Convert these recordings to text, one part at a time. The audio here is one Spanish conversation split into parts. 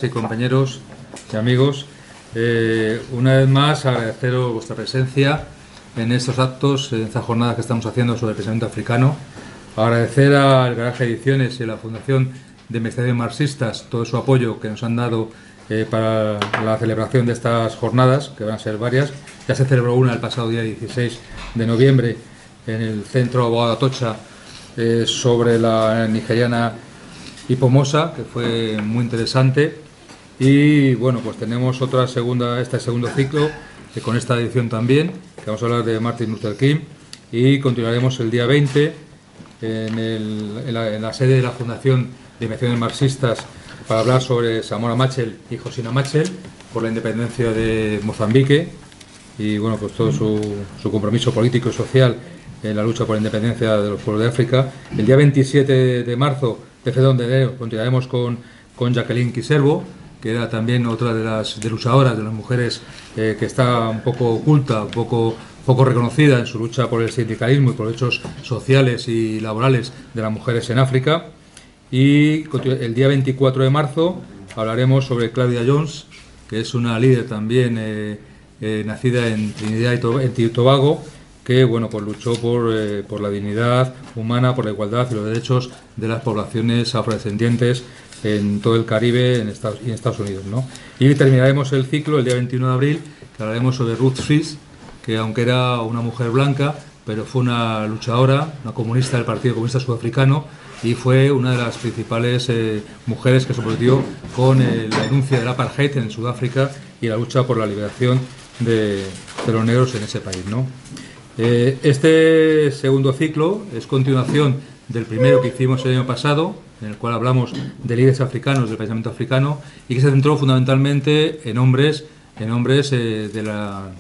Sí, compañeros y amigos, una vez más agradeceros vuestra presencia en estos actos, en estas jornadas que estamos haciendo sobre el pensamiento africano. Agradecer al Garaje Ediciones y a la Fundación de Investigaciones Marxistas todo su apoyo que nos han dado para la celebración de estas jornadas, que van a ser varias. Ya se celebró una el pasado día 16 de noviembre en el centro Abogado Atocha sobre la nigeriana Ipomosa, que fue muy interesante. Y bueno, pues tenemos este segundo ciclo, con esta edición también, que vamos a hablar de Martin Luther King, y continuaremos el día 20 en la sede de la Fundación de Investigaciones Marxistas para hablar sobre Samora Machel y Josina Machel por la independencia de Mozambique y bueno, pues todo su compromiso político y social en la lucha por la independencia de los pueblos de África. El día 27 de marzo, de enero, continuaremos con Jacqueline Kiservo, que era también otra de las luchadoras, de las mujeres que está un poco oculta, un poco reconocida en su lucha por el sindicalismo y por los derechos sociales y laborales de las mujeres en África. Y el día 24 de marzo hablaremos sobre Claudia Jones, que es una líder también nacida en Trinidad y Tobago, que bueno, pues luchó por la dignidad humana, por la igualdad y los derechos de las poblaciones afrodescendientes en todo el Caribe y en Estados Unidos, ¿no? Y terminaremos el ciclo el día 21 de abril, que hablaremos sobre Ruth Swiss, que aunque era una mujer blanca, pero fue una luchadora, una comunista del Partido Comunista Sudafricano, y fue una de las principales mujeres que se comprometió con la denuncia del apartheid en Sudáfrica y la lucha por la liberación de los negros en ese país, ¿no? Este segundo ciclo es continuación del primero que hicimos el año pasado, en el cual hablamos de líderes africanos del pensamiento africano y que se centró fundamentalmente en hombres de la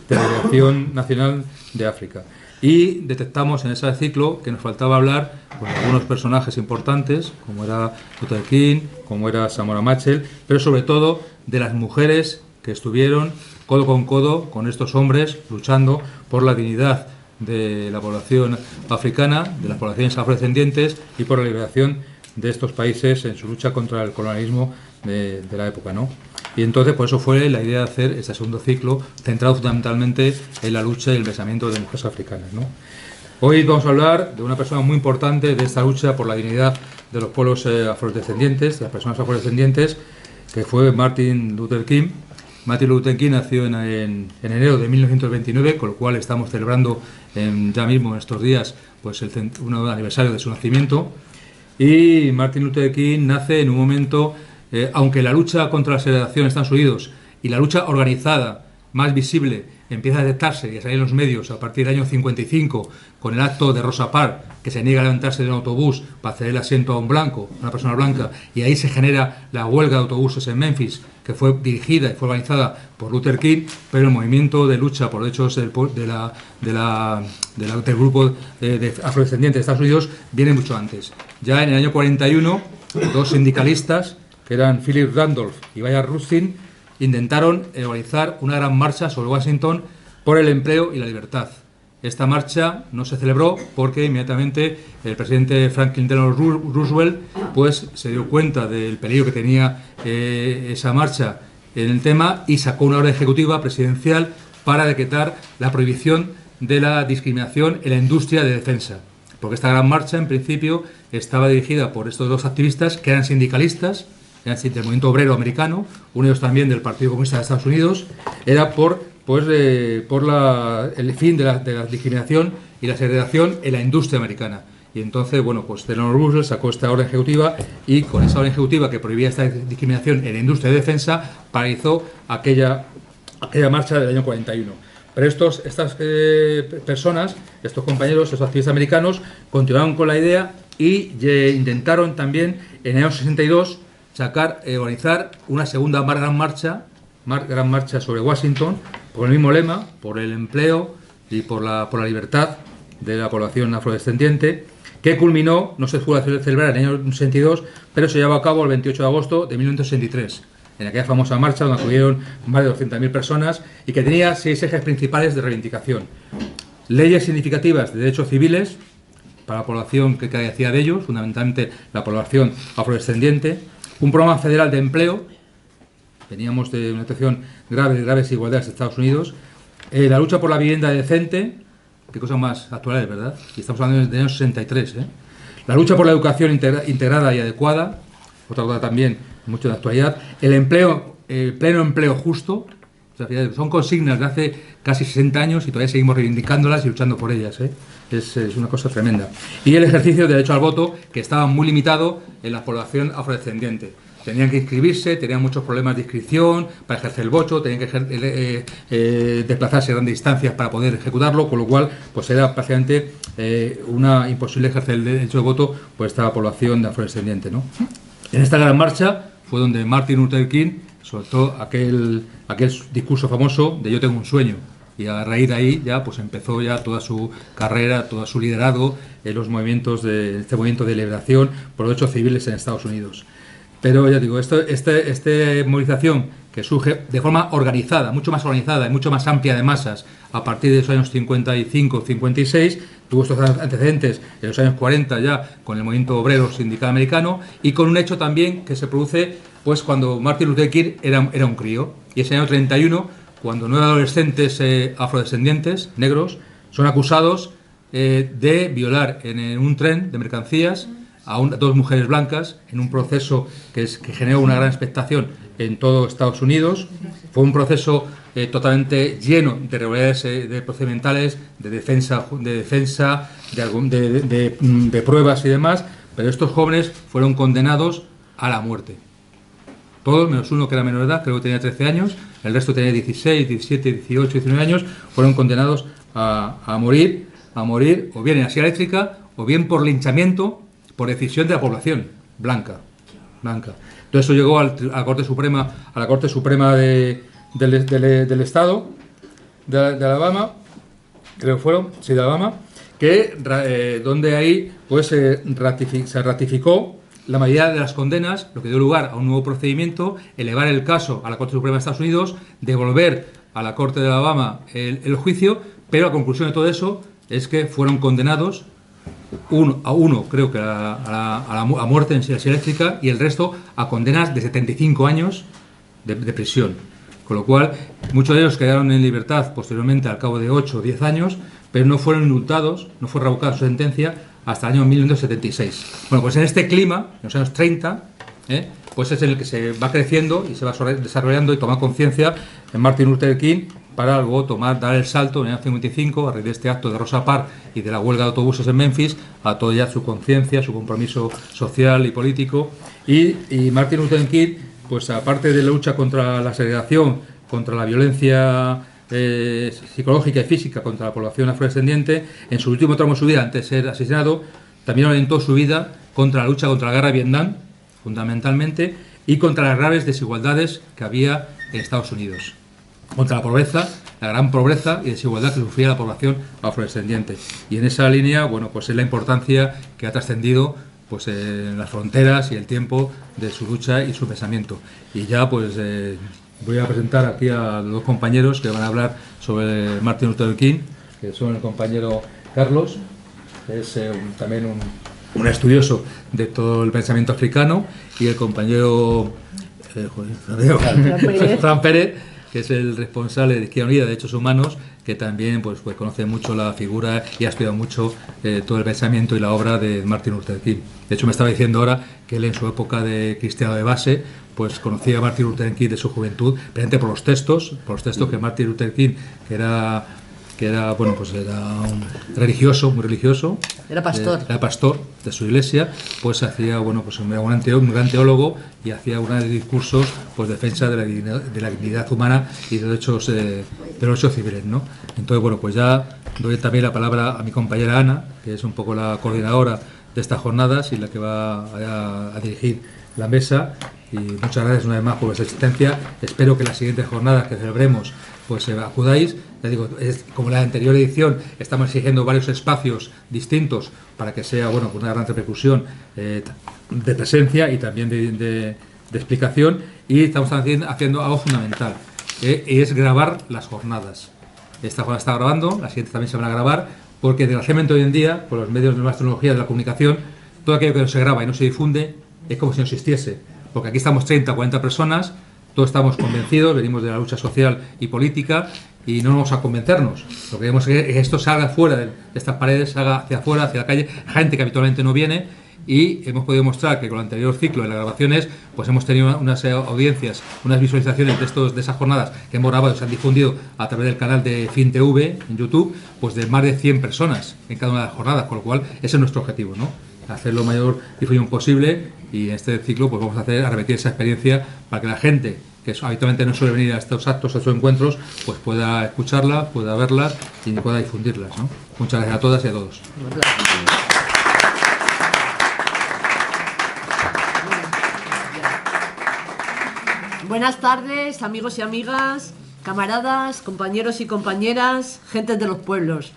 Delegación Nacional de África. Y detectamos en ese ciclo que nos faltaba hablar de algunos personajes importantes, como era Luther King, como era Samora Machel, pero sobre todo de las mujeres que estuvieron codo con codo con estos hombres luchando por la dignidad de la población africana, de las poblaciones afrodescendientes y por la liberación de estos países en su lucha contra el colonialismo de la época, ¿no? Y entonces por eso fue la idea de hacer este segundo ciclo centrado fundamentalmente en la lucha y el pensamiento de mujeres africanas, ¿no? Hoy vamos a hablar de una persona muy importante de esta lucha por la dignidad de los pueblos afrodescendientes, de las personas afrodescendientes, que fue Martin Luther King. Martin Luther King nació en enero de 1929, con lo cual estamos celebrando ya mismo en estos días pues un aniversario de su nacimiento. Y Martin Luther King nace en un momento, aunque la lucha contra la segregación en Estados Unidos y la lucha organizada más visible empieza a detectarse y a salir en los medios a partir del año 55 con el acto de Rosa Parks, que se niega a levantarse de un autobús para ceder el asiento a un blanco, una persona blanca, y ahí se genera la huelga de autobuses en Memphis, que fue dirigida y fue organizada por Luther King, pero el movimiento de lucha por derechos del grupo de afrodescendientes de Estados Unidos viene mucho antes. Ya en el año 41, dos sindicalistas, que eran Philip Randolph y Bayard Rustin, intentaron organizar una gran marcha sobre Washington por el empleo y la libertad. Esta marcha no se celebró porque inmediatamente el presidente Franklin Delano Roosevelt pues se dio cuenta del peligro que tenía esa marcha en el tema y sacó una orden ejecutiva presidencial para decretar la prohibición de la discriminación en la industria de defensa. Porque esta gran marcha, en principio, estaba dirigida por estos dos activistas que eran sindicalistas, eran del movimiento obrero americano, uno de ellos también del Partido Comunista de Estados Unidos, era por el fin de la discriminación y la segregación en la industria americana. Y entonces, bueno, pues Delano Roosevelt sacó esta orden ejecutiva y con esa orden ejecutiva que prohibía esta discriminación en la industria de defensa, paralizó aquella marcha del año 41. Pero estas personas, estos compañeros, estos activistas americanos, continuaron con la idea y intentaron también en el año 62 organizar una segunda gran marcha sobre Washington, por el mismo lema, por el empleo y por la libertad de la población afrodescendiente, que culminó, no se pudo celebrar en el año 62, pero se llevó a cabo el 28 de agosto de 1963, en aquella famosa marcha donde acudieron más de 200.000 personas y que tenía 6 ejes principales de reivindicación. Leyes significativas de derechos civiles para la población que carecía de ellos, fundamentalmente la población afrodescendiente, un programa federal de empleo veníamos de una situación grave de graves desigualdades en Estados Unidos. La lucha por la vivienda decente, qué cosas más actuales, ¿verdad? Y estamos hablando de años 63, ¿eh? La lucha por la educación integrada y adecuada, otra cosa también mucho de actualidad. El empleo, pleno empleo justo, o sea, son consignas de hace casi 60 años y todavía seguimos reivindicándolas y luchando por ellas, ¿eh? Es una cosa tremenda. Y el ejercicio del derecho al voto, que estaba muy limitado en la población afrodescendiente. Tenían que inscribirse, tenían muchos problemas de inscripción para ejercer el voto, tenían que desplazarse a grandes distancias para poder ejecutarlo, con lo cual pues era prácticamente una imposible ejercer el derecho de voto por esta población afrodescendiente, ¿no? En esta gran marcha fue donde Martin Luther King soltó aquel discurso famoso de "Yo tengo un sueño", y a raíz de ahí ya pues empezó ya toda su carrera, todo su liderazgo en los movimientos de este movimiento de liberación por los derechos civiles en Estados Unidos. Pero ya digo, esta movilización que surge de forma organizada, mucho más organizada y mucho más amplia de masas a partir de los años 55-56, tuvo estos antecedentes en los años 40 ya con el movimiento obrero sindical americano, y con un hecho también que se produce pues cuando Martin Luther King era un crío, y ese año 31, cuando 9 adolescentes afrodescendientes, negros, son acusados de violar en un tren de mercancías a dos mujeres blancas en un proceso que generó una gran expectación en todo Estados Unidos. Fue un proceso totalmente lleno de irregularidades procedimentales, de defensa, de pruebas y demás, pero estos jóvenes fueron condenados a la muerte. Todos, menos uno que era menor de edad, creo que tenía 13 años, el resto tenía 16, 17, 18, 19 años, fueron condenados a morir, o bien en la silla eléctrica, o bien por linchamiento, por decisión de la población blanca. Todo eso llegó a la Corte Suprema, del Estado de Alabama, creo que fueron, sí, de Alabama, donde ahí pues se ratificó la mayoría de las condenas, lo que dio lugar a un nuevo procedimiento, elevar el caso a la Corte Suprema de Estados Unidos, devolver a la Corte de Alabama el juicio, pero la conclusión de todo eso es que fueron condenados uno creo que a muerte en silla eléctrica, y el resto a condenas de 75 años de prisión. Con lo cual, muchos de ellos quedaron en libertad posteriormente al cabo de 8 o 10 años, pero no fueron indultados, no fue revocada su sentencia hasta el año 1976. Bueno, pues en este clima, en los años 30, pues es en el que se va creciendo y se va desarrollando y toma conciencia en Martin Luther King, para luego dar el salto en el año 55, a raíz de este acto de Rosa Parks y de la huelga de autobuses en Memphis, a toda ya su conciencia, su compromiso social y político. Y Martin Luther King, pues aparte de la lucha contra la segregación, contra la violencia psicológica y física contra la población afrodescendiente, en su último tramo de su vida, antes de ser asesinado, también orientó su vida contra la lucha contra la guerra de Vietnam, fundamentalmente, y contra las graves desigualdades que había en Estados Unidos. Contra la pobreza, la gran pobreza y desigualdad que sufría la población afrodescendiente. Y en esa línea, bueno, pues es la importancia que ha trascendido pues en las fronteras y el tiempo de su lucha y su pensamiento. Y ya pues voy a presentar aquí a los dos compañeros que van a hablar sobre Martin Luther King, que son el compañero Carlos, que es también un estudioso de todo el pensamiento africano, y el compañero Fran Pérez, que es el responsable de Izquierda Unida de Derechos Humanos, que también pues conoce mucho la figura y ha estudiado mucho todo el pensamiento y la obra de Martin Luther King. De hecho, me estaba diciendo ahora que él en su época de cristiano de base pues conocía a Martin Luther King de su juventud, precisamente por los textos que Martin Luther King, que era bueno, pues era un religioso, muy religioso. Era pastor de su iglesia, pues hacía, bueno, pues era un gran teólogo, y hacía grandes discursos, pues defensa de la dignidad humana y de los derechos civiles, ¿no? Entonces, bueno, pues ya doy también la palabra a mi compañera Ana, que es un poco la coordinadora de estas jornadas y la que va a dirigir la mesa. Y muchas gracias una vez más por vuestra asistencia. Espero que las siguientes jornadas que celebremos pues acudáis. Ya digo, como la anterior edición, estamos exigiendo varios espacios distintos para que sea, bueno, pues una gran repercusión de presencia y también de explicación. Y estamos haciendo algo fundamental, es grabar las jornadas. Esta jornada está grabando, las siguientes también se van a grabar, porque desgraciadamente hoy en día, por los medios de nuevas tecnologías de la comunicación, todo aquello que no se graba y no se difunde es como si no existiese. Porque aquí estamos 30 o 40 personas, Todos estamos convencidos, venimos de la lucha social y política y no vamos a convencernos. Lo que queremos es que esto salga fuera de estas paredes, salga hacia afuera, hacia la calle, gente que habitualmente no viene, y hemos podido mostrar que con el anterior ciclo de las grabaciones pues hemos tenido unas audiencias, unas visualizaciones de esas jornadas que hemos grabado y se han difundido a través del canal de FinTV en YouTube, pues de más de 100 personas en cada una de las jornadas, con lo cual ese es nuestro objetivo, ¿no? Hacer lo mayor difusión posible, y en este ciclo pues vamos a repetir esa experiencia para que la gente que habitualmente no suele venir a estos actos, a estos encuentros, pues pueda escucharla, pueda verlas y pueda difundirlas, ¿no? Muchas gracias a todas y a todos. Buenas tardes, amigos y amigas, camaradas, compañeros y compañeras, gentes de los pueblos.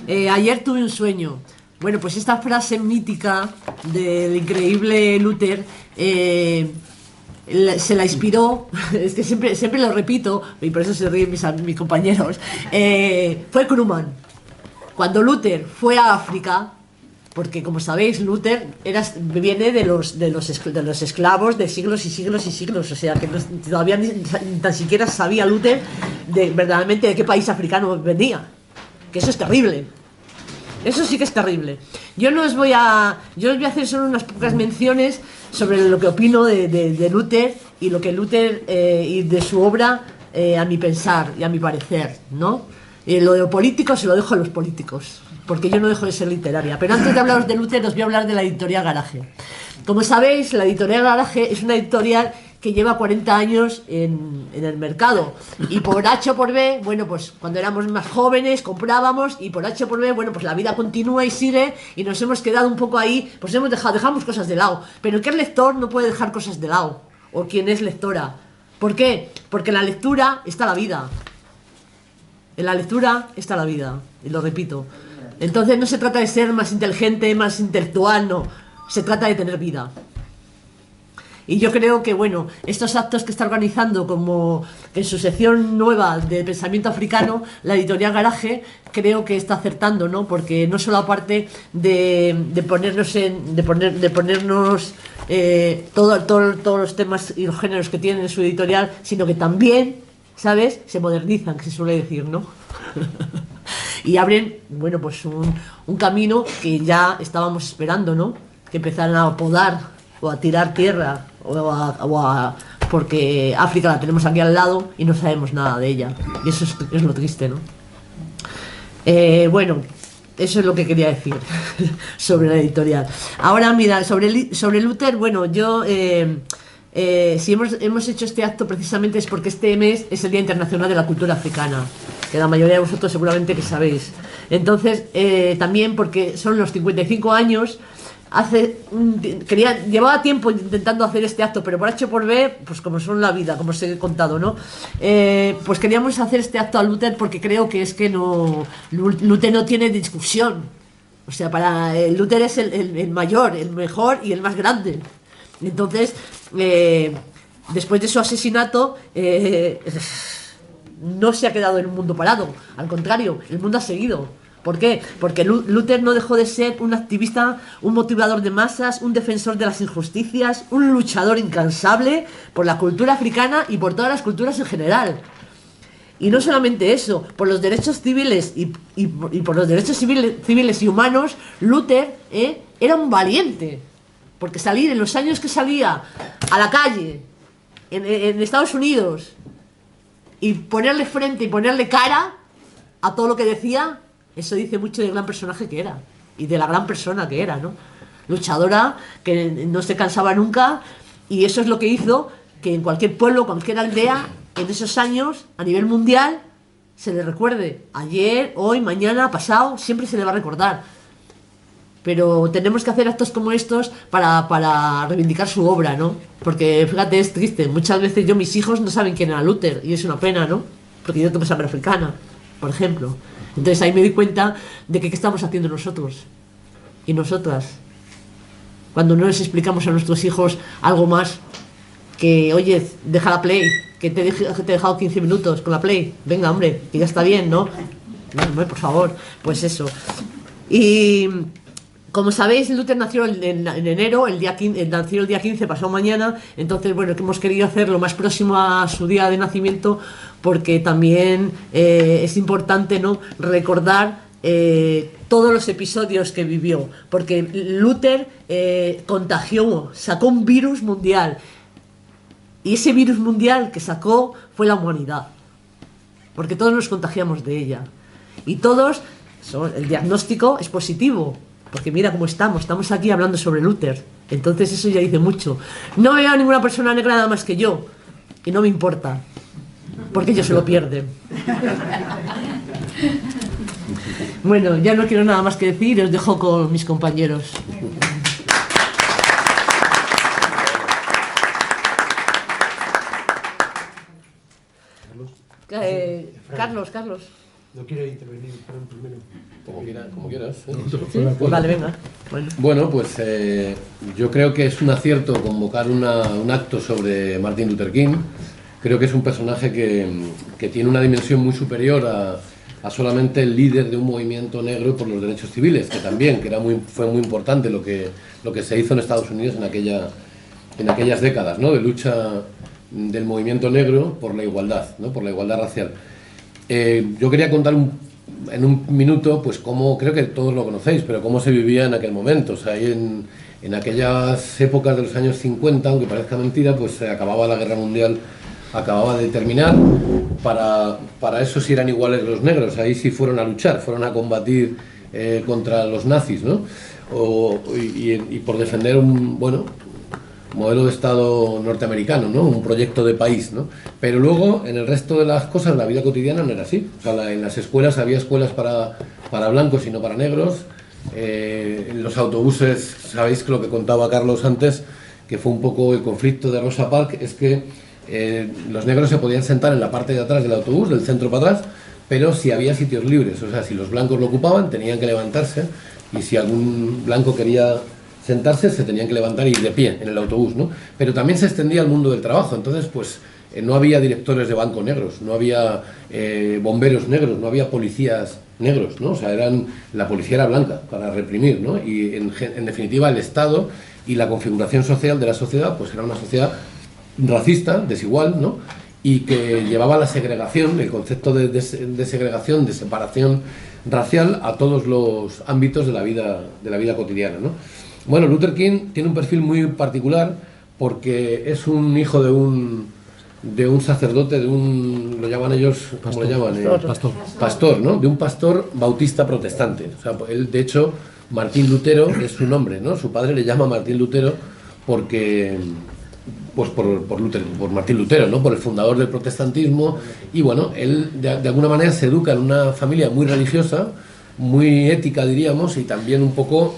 Ayer tuve un sueño. Bueno, pues esta frase mítica del increíble Luther se la inspiró, es que siempre lo repito, y por eso se ríen mis compañeros, fue Krugman. Cuando Luther fue a África, porque como sabéis, Luther viene de los esclavos de siglos y siglos y siglos, o sea que todavía ni tan siquiera sabía Luther verdaderamente de qué país africano venía, que eso es terrible. Eso sí que es terrible. Yo os voy a hacer solo unas pocas menciones sobre lo que opino de Luther y lo que Luther y de su obra, a mi pensar y a mi parecer, ¿no? Lo de lo político se lo dejo a los políticos, porque yo no dejo de ser literaria. Pero antes de hablaros de Luther, os voy a hablar de la editorial Garaje. Como sabéis, la editorial Garaje es una editorial que lleva 40 años en el mercado, y por H o por B, bueno, pues cuando éramos más jóvenes comprábamos, y por H o por B, bueno, pues la vida continúa y sigue, y nos hemos quedado un poco ahí, pues dejamos cosas de lado. Pero el que es lector no puede dejar cosas de lado, o quien es lectora. ¿Por qué? Porque en la lectura está la vida. En la lectura está la vida, y lo repito. Entonces no se trata de ser más inteligente, más intelectual, no. Se trata de tener vida. Y yo creo que, bueno, estos actos que está organizando, como en su sección nueva de pensamiento africano, la editorial Garaje, creo que está acertando, ¿no? Porque no solo aparte de ponernos todos los temas y los géneros que tienen en su editorial, sino que también, ¿sabes?, se modernizan, que se suele decir, ¿no? Y abren, bueno, pues un camino que ya estábamos esperando, ¿no? Que empezaran a podar o a tirar tierra porque África la tenemos aquí al lado y no sabemos nada de ella, y eso es lo triste, ¿no? Bueno, eso es lo que quería decir sobre la editorial. Ahora mira, sobre Luther, bueno, yo si hemos hecho este acto precisamente es porque este mes es el Día Internacional de la Cultura Africana, que la mayoría de vosotros seguramente que sabéis. Entonces, también porque son los 55 años. Llevaba tiempo intentando hacer este acto, pero por H o por B, pues como son la vida, como os he contado, ¿no? Pues queríamos hacer este acto a Luther porque creo que es que Luther no tiene discusión. O sea, para Luther es el mayor, el mejor y el más grande. Entonces, después de su asesinato, no se ha quedado en un mundo parado. Al contrario, el mundo ha seguido. ¿Por qué? Porque Luther no dejó de ser un activista, un motivador de masas, un defensor de las injusticias, un luchador incansable por la cultura africana y por todas las culturas en general. Y no solamente eso, por los derechos civiles y por los derechos civiles y humanos, Luther era un valiente. Porque salir en los años que salía a la calle, en Estados Unidos, y ponerle frente y ponerle cara a todo lo que decía, eso dice mucho del gran personaje que era y de la gran persona que era, ¿no? Luchadora, que no se cansaba nunca, y eso es lo que hizo que en cualquier pueblo, cualquier aldea, en esos años, a nivel mundial, se le recuerde. Ayer, hoy, mañana, pasado, siempre se le va a recordar. Pero tenemos que hacer actos como estos para reivindicar su obra, ¿no? Porque, fíjate, es triste. Muchas veces mis hijos no saben quién era Luther, y es una pena, ¿no? Porque yo tengo sangre africana, por ejemplo. Entonces ahí me doy cuenta de que qué estamos haciendo nosotros y nosotras cuando no les explicamos a nuestros hijos algo más que, oye, deja la Play, que te he dejado 15 minutos con la Play, venga, hombre, que ya está bien, ¿no? No, hombre, por favor, pues eso. Y Como sabéis, Luther nació en enero, el día 15, nació el día 15, pasado mañana, entonces, bueno, que hemos querido hacer lo más próximo a su día de nacimiento, porque también es importante, ¿no?, recordar todos los episodios que vivió, porque Luther contagió, sacó un virus mundial, y ese virus mundial que sacó fue la humanidad, porque todos nos contagiamos de ella, y todos, el diagnóstico es positivo, porque mira cómo estamos aquí hablando sobre Luther. Entonces eso ya dice mucho. No veo a ninguna persona negra nada más que yo, y no me importa, porque ellos se lo pierden. Bueno, ya no quiero nada más que decir, os dejo con mis compañeros. Carlos. No quiero intervenir, pero primero. Como quieras. ¿Sí? Vale, venga. Bueno, pues yo creo que es un acierto convocar un acto sobre Martin Luther King. Creo que es un personaje que tiene una dimensión muy superior a solamente el líder de un movimiento negro por los derechos civiles, que también fue muy importante lo que se hizo en Estados Unidos en aquellas décadas, ¿no?, de lucha del movimiento negro por la igualdad, ¿no?, por la igualdad racial. Yo quería contar en un minuto, pues cómo, creo que todos lo conocéis, pero cómo se vivía en aquel momento. O sea, ahí en aquellas épocas de los años 50, aunque parezca mentira, pues se acababa la guerra mundial, acababa de terminar. Para eso sí eran iguales los negros, ahí sí fueron a luchar, fueron a combatir contra los nazis, ¿no? Y por defender un modelo de Estado norteamericano, ¿no?, un proyecto de país, ¿no? Pero luego, en el resto de las cosas, la vida cotidiana no era así. O sea, en las escuelas había escuelas para blancos y no para negros. En los autobuses, sabéis que lo que contaba Carlos antes, que fue un poco el conflicto de Rosa Parks, es que los negros se podían sentar en la parte de atrás del autobús, del centro para atrás, pero si había sitios libres, o sea, si los blancos lo ocupaban, tenían que levantarse, y si algún blanco quería sentarse, se tenían que levantar y ir de pie en el autobús, ¿no? Pero también se extendía al mundo del trabajo. Entonces, pues no había directores de banco negros, no había bomberos negros, no había policías negros, ¿no? O sea, la policía era blanca para reprimir, ¿no? Y en definitiva el Estado y la configuración social de la sociedad, pues era una sociedad racista, desigual, ¿no?, y que llevaba la segregación, el concepto de segregación, de separación racial a todos los ámbitos de la vida cotidiana, ¿no? Bueno, Luther King tiene un perfil muy particular porque es un hijo de un sacerdote, lo llaman ellos, ¿cómo lo llaman? Pastor, ¿no? De un pastor bautista protestante. O sea, él, de hecho, Martín Lutero es su nombre, ¿no? Su padre le llama Martín Lutero porque, pues por Martín Lutero, ¿no?, por el fundador del protestantismo. Y bueno, él de alguna manera se educa en una familia muy religiosa, muy ética, diríamos, y también un poco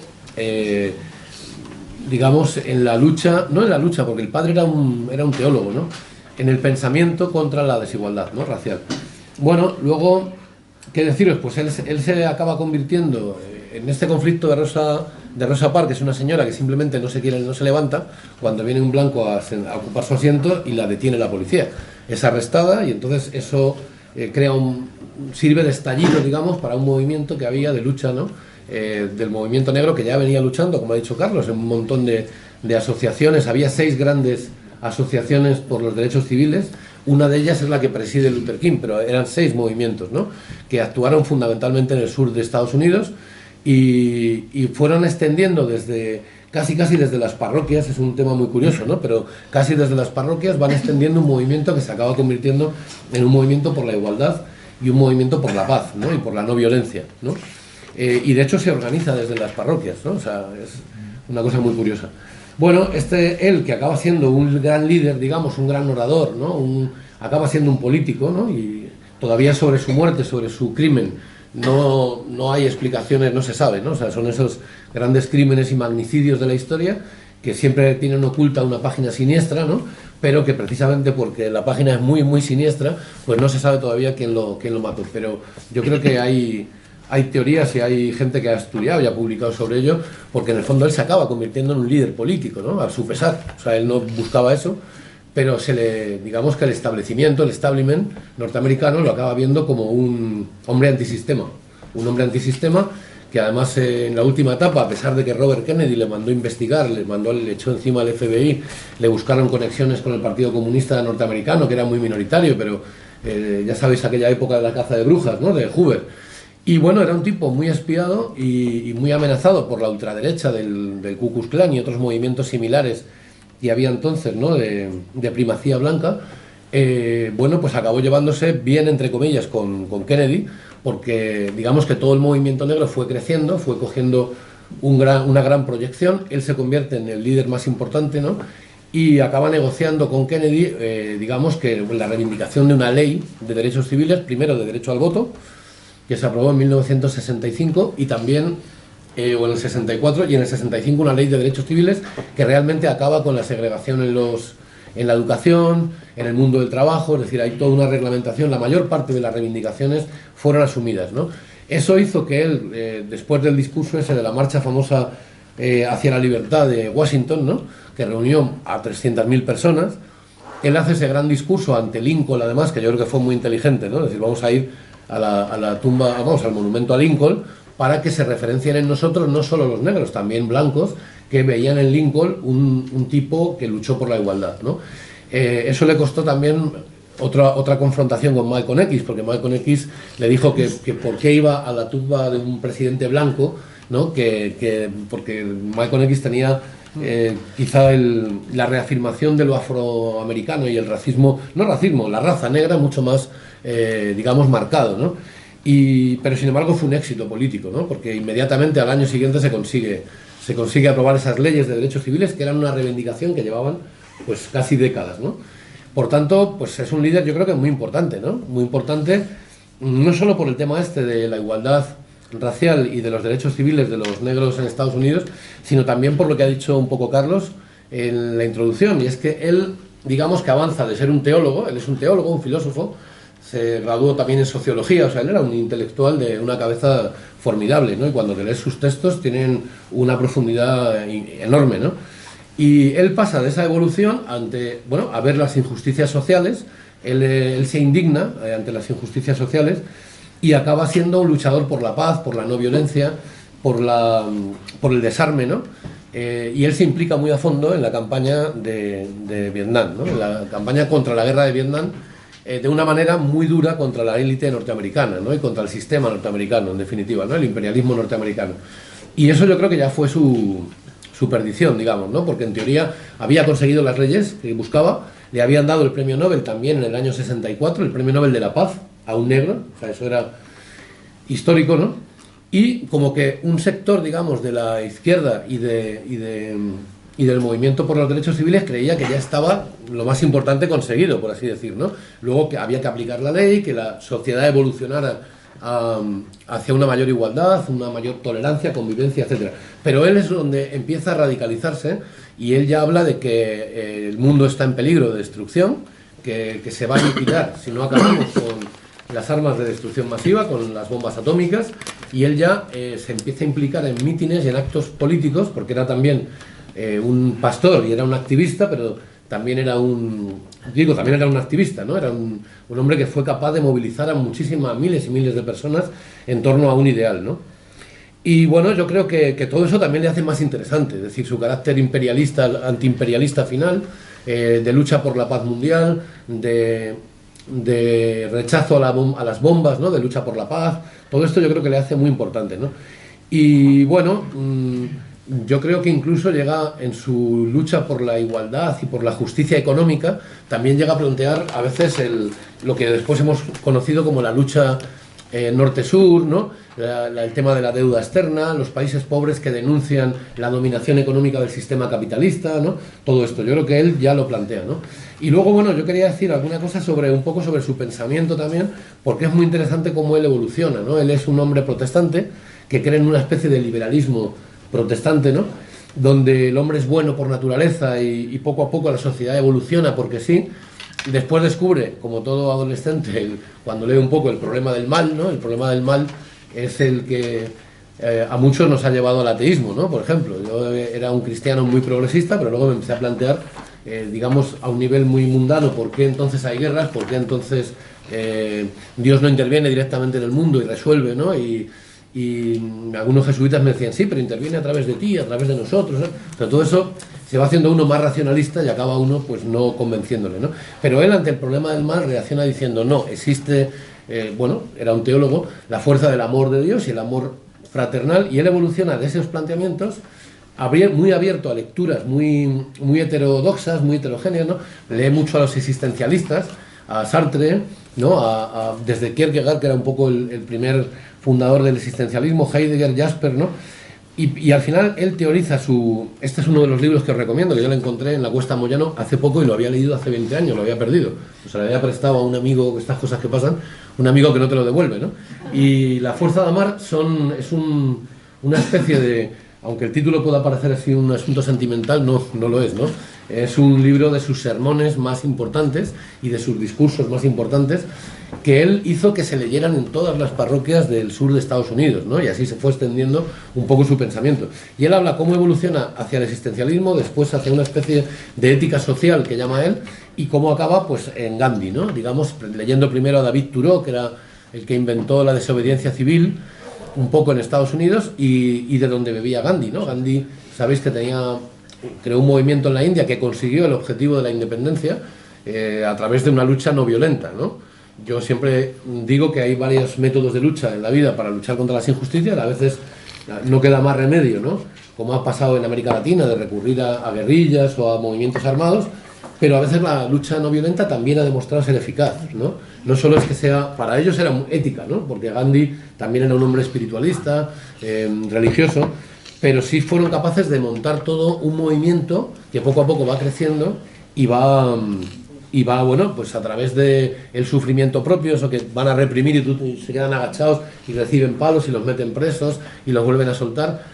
digamos, en la lucha, no en la lucha, porque el padre era un teólogo, ¿no?, en el pensamiento contra la desigualdad, ¿no?, racial. Bueno, luego, ¿qué deciros? Pues él se acaba convirtiendo en este conflicto de Rosa Parks, que es una señora que simplemente no se levanta cuando viene un blanco a ocupar su asiento y la detiene la policía. Es arrestada y entonces eso sirve de estallido, digamos, para un movimiento que había de lucha, ¿no?, del movimiento negro, que ya venía luchando, como ha dicho Carlos, en un montón de asociaciones. Había 6 grandes asociaciones por los derechos civiles. Una de ellas es la que preside Luther King, pero eran 6 movimientos, ¿no?, que actuaron fundamentalmente en el sur de Estados Unidos y fueron extendiendo desde casi desde las parroquias. Es un tema muy curioso, ¿no?, pero casi desde las parroquias van extendiendo un movimiento que se acaba convirtiendo en un movimiento por la igualdad y un movimiento por la paz, ¿no?, y por la no violencia, ¿no? Y de hecho se organiza desde las parroquias, ¿no? O sea, es una cosa muy curiosa. Bueno, él que acaba siendo un gran líder, digamos, un gran orador, ¿no?, acaba siendo un político, ¿no?, y todavía sobre su muerte, sobre su crimen, no hay explicaciones, no se sabe, ¿no? O sea, son esos grandes crímenes y magnicidios de la historia que siempre tienen oculta una página siniestra, ¿no?, pero que precisamente porque la página es muy, muy siniestra, pues no se sabe todavía quién lo mató. Pero yo creo que hay teorías y hay gente que ha estudiado y ha publicado sobre ello, porque en el fondo él se acaba convirtiendo en un líder político, ¿no?, a su pesar. O sea, él no buscaba eso, pero digamos que el establishment norteamericano lo acaba viendo como un hombre antisistema que además en la última etapa, a pesar de que Robert Kennedy le mandó investigar, le echó encima al FBI, le buscaron conexiones con el Partido Comunista norteamericano, que era muy minoritario, pero ya sabéis aquella época de la caza de brujas, ¿no?, de Hoover. Y bueno, era un tipo muy espiado y muy amenazado por la ultraderecha del Ku Klux Klan y otros movimientos similares que había entonces, ¿no?, de primacía blanca. Bueno, pues acabó llevándose bien, entre comillas, con Kennedy, porque digamos que todo el movimiento negro fue creciendo, fue cogiendo una gran proyección. Él se convierte en el líder más importante, ¿no?, y acaba negociando con Kennedy, digamos que la reivindicación de una ley de derechos civiles, primero de derecho al voto, que se aprobó en 1965, y también, o en el 64, y en el 65 una ley de derechos civiles que realmente acaba con la segregación en la educación, en el mundo del trabajo. Es decir, hay toda una reglamentación, la mayor parte de las reivindicaciones fueron asumidas, ¿no? Eso hizo que él, después del discurso ese de la marcha famosa hacia la libertad de Washington, ¿no?, que reunió a 300.000 personas, él hace ese gran discurso ante Lincoln, además, que yo creo que fue muy inteligente, ¿no? Es decir, vamos a ir a la tumba, vamos, al monumento a Lincoln, para que se referencien en nosotros no solo los negros, también blancos, que veían en Lincoln un tipo que luchó por la igualdad, ¿no? Eso le costó también otra confrontación con Malcolm X, porque Malcolm X le dijo que por qué iba a la tumba de un presidente blanco, ¿no?, porque Malcolm X tenía quizá la reafirmación de lo afroamericano y el racismo, no racismo, la raza negra mucho más, digamos, marcado, ¿no? Pero sin embargo fue un éxito político, ¿no?, porque inmediatamente al año siguiente se consigue aprobar esas leyes de derechos civiles, que eran una reivindicación que llevaban pues casi décadas, ¿no? Por tanto, pues es un líder, yo creo que muy importante, ¿no? Muy importante, no solo por el tema este de la igualdad racial y de los derechos civiles de los negros en Estados Unidos, sino también por lo que ha dicho un poco Carlos en la introducción, y es que él, digamos que avanza de ser un teólogo, él es un teólogo, un filósofo, se graduó también en sociología, o sea, él era un intelectual de una cabeza formidable, ¿no? Y cuando lees sus textos tienen una profundidad enorme, ¿no? Y él pasa de esa evolución a ver las injusticias sociales. Él se indigna ante las injusticias sociales y acaba siendo un luchador por la paz, por la no violencia, por el desarme, ¿no? Y él se implica muy a fondo en la campaña de Vietnam, ¿no?, en la campaña contra la guerra de Vietnam, de una manera muy dura contra la élite norteamericana, ¿no?, y contra el sistema norteamericano, en definitiva, ¿no?, el imperialismo norteamericano. Y eso yo creo que ya fue su perdición, digamos, ¿no?, porque en teoría había conseguido las leyes que buscaba, le habían dado el premio Nobel también en el año 64, el premio Nobel de la Paz, a un negro, o sea, eso era histórico, ¿no? Y como que un sector, digamos, de la izquierda y del movimiento por los derechos civiles creía que ya estaba lo más importante conseguido, por así decir, ¿no? Luego que había que aplicar la ley, que la sociedad evolucionara hacia una mayor igualdad, una mayor tolerancia, convivencia, etcétera. Pero él es donde empieza a radicalizarse y él ya habla de que el mundo está en peligro de destrucción, que se va a aniquilar si no acabamos con las armas de destrucción masiva, con las bombas atómicas, y él ya se empieza a implicar en mítines y en actos políticos, porque era también un pastor y era un activista, pero también era un activista, ¿no? Era un hombre que fue capaz de movilizar a miles y miles de personas en torno a un ideal, ¿no? Y bueno, yo creo que todo eso también le hace más interesante, es decir, su carácter imperialista, antiimperialista final, de lucha por la paz mundial, de rechazo a las bombas, ¿no?, de lucha por la paz. Todo esto yo creo que le hace muy importante, ¿no? Y bueno, yo creo que incluso llega en su lucha por la igualdad y por la justicia económica, también llega a plantear a veces lo que después hemos conocido como la lucha norte-sur, ¿no? El tema de la deuda externa, los países pobres que denuncian la dominación económica del sistema capitalista, ¿no? Todo esto, yo creo que él ya lo plantea, ¿no? Y luego, bueno, yo quería decir alguna cosa un poco sobre su pensamiento también, porque es muy interesante cómo él evoluciona, ¿no? Él es un hombre protestante que cree en una especie de liberalismo protestante, ¿no?, donde el hombre es bueno por naturaleza y poco a poco la sociedad evoluciona porque sí. Después descubre, como todo adolescente, cuando lee un poco el problema del mal, ¿no? El problema del mal es el que a muchos nos ha llevado al ateísmo, ¿no? Por ejemplo, yo era un cristiano muy progresista, pero luego me empecé a plantear, digamos, a un nivel muy mundano, ¿por qué entonces hay guerras? ¿Por qué entonces Dios no interviene directamente en el mundo y resuelve, ¿no? Y y algunos jesuitas me decían, sí, pero interviene a través de ti, a través de nosotros, ¿no? Pero todo eso se va haciendo uno más racionalista y acaba uno pues no convenciéndole, ¿no? Pero él ante el problema del mal reacciona diciendo, no, existe, bueno, era un teólogo, la fuerza del amor de Dios y el amor fraternal, y él evoluciona de esos planteamientos muy abierto a lecturas muy heterodoxas, muy heterogéneas, ¿no? Lee mucho a los existencialistas, a Sartre, ¿no? Desde Kierkegaard, que era un poco el primer fundador del existencialismo, Heidegger, Jasper, ¿no? Y al final él teoriza este es uno de los libros que os recomiendo, que yo lo encontré en la Cuesta Moyano hace poco y lo había leído hace 20 años, lo había perdido. O sea, le había prestado a un amigo, estas cosas que pasan, un amigo que no te lo devuelve, ¿no? Y La fuerza de amar es una especie de, aunque el título pueda parecer así un asunto sentimental, no lo es, ¿no? Es un libro de sus sermones más importantes y de sus discursos más importantes que él hizo que se leyeran en todas las parroquias del sur de Estados Unidos, ¿no? Y así se fue extendiendo un poco su pensamiento. Y él habla cómo evoluciona hacia el existencialismo, después hacia una especie de ética social que llama él, y cómo acaba pues en Gandhi, ¿no? Digamos, leyendo primero a David Thoreau, que era el que inventó la desobediencia civil, un poco en Estados Unidos, y de donde bebía Gandhi, ¿no? Gandhi, sabéis que creó un movimiento en la India que consiguió el objetivo de la independencia a través de una lucha no violenta, ¿no? Yo siempre digo que hay varios métodos de lucha en la vida para luchar contra las injusticias, a veces no queda más remedio, ¿no? Como ha pasado en América Latina, de recurrir a guerrillas o a movimientos armados, pero a veces la lucha no violenta también ha demostrado ser eficaz, ¿no? No solo es que sea, para ellos era ética, ¿no? Porque Gandhi también era un hombre espiritualista, religioso, pero sí fueron capaces de montar todo un movimiento que poco a poco va creciendo y va, bueno, pues a través del sufrimiento propio, eso que van a reprimir y se quedan agachados y reciben palos y los meten presos y los vuelven a soltar.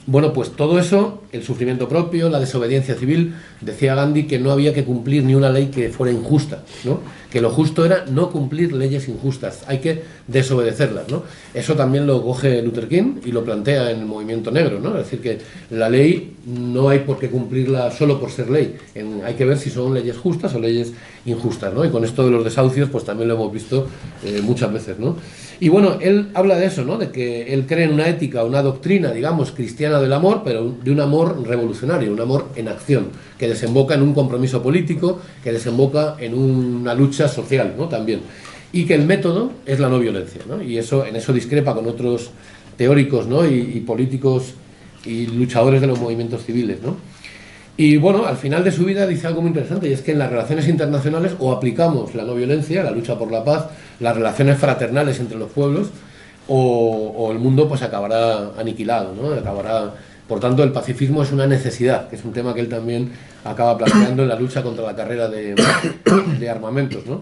Bueno, pues todo eso, el sufrimiento propio, la desobediencia civil, decía Gandhi que no había que cumplir ni una ley que fuera injusta, ¿no? Que lo justo era no cumplir leyes injustas, hay que desobedecerlas, ¿no? Eso también lo coge Luther King y lo plantea en el movimiento negro, ¿no? Es decir, que la ley no hay por qué cumplirla solo por ser ley, hay que ver si son leyes justas o leyes injustas, ¿no? Y con esto de los desahucios, pues también lo hemos visto muchas veces, ¿no? Y bueno, él habla de eso, ¿no? De que él cree en una ética, una doctrina, digamos, cristiana del amor, pero de un amor revolucionario, un amor en acción, que desemboca en un compromiso político, que desemboca en una lucha social, ¿no? También. Y que el método es la no violencia, ¿no? Y en eso discrepa con otros teóricos, ¿no? Y políticos y luchadores de los movimientos civiles, ¿no? Y bueno, al final de su vida dice algo muy interesante, y es que en las relaciones internacionales o aplicamos la no violencia, la lucha por la paz, las relaciones fraternales entre los pueblos, o el mundo pues acabará aniquilado, ¿no? Por tanto, el pacifismo es una necesidad, que es un tema que él también acaba planteando en la lucha contra la carrera de armamentos, ¿no?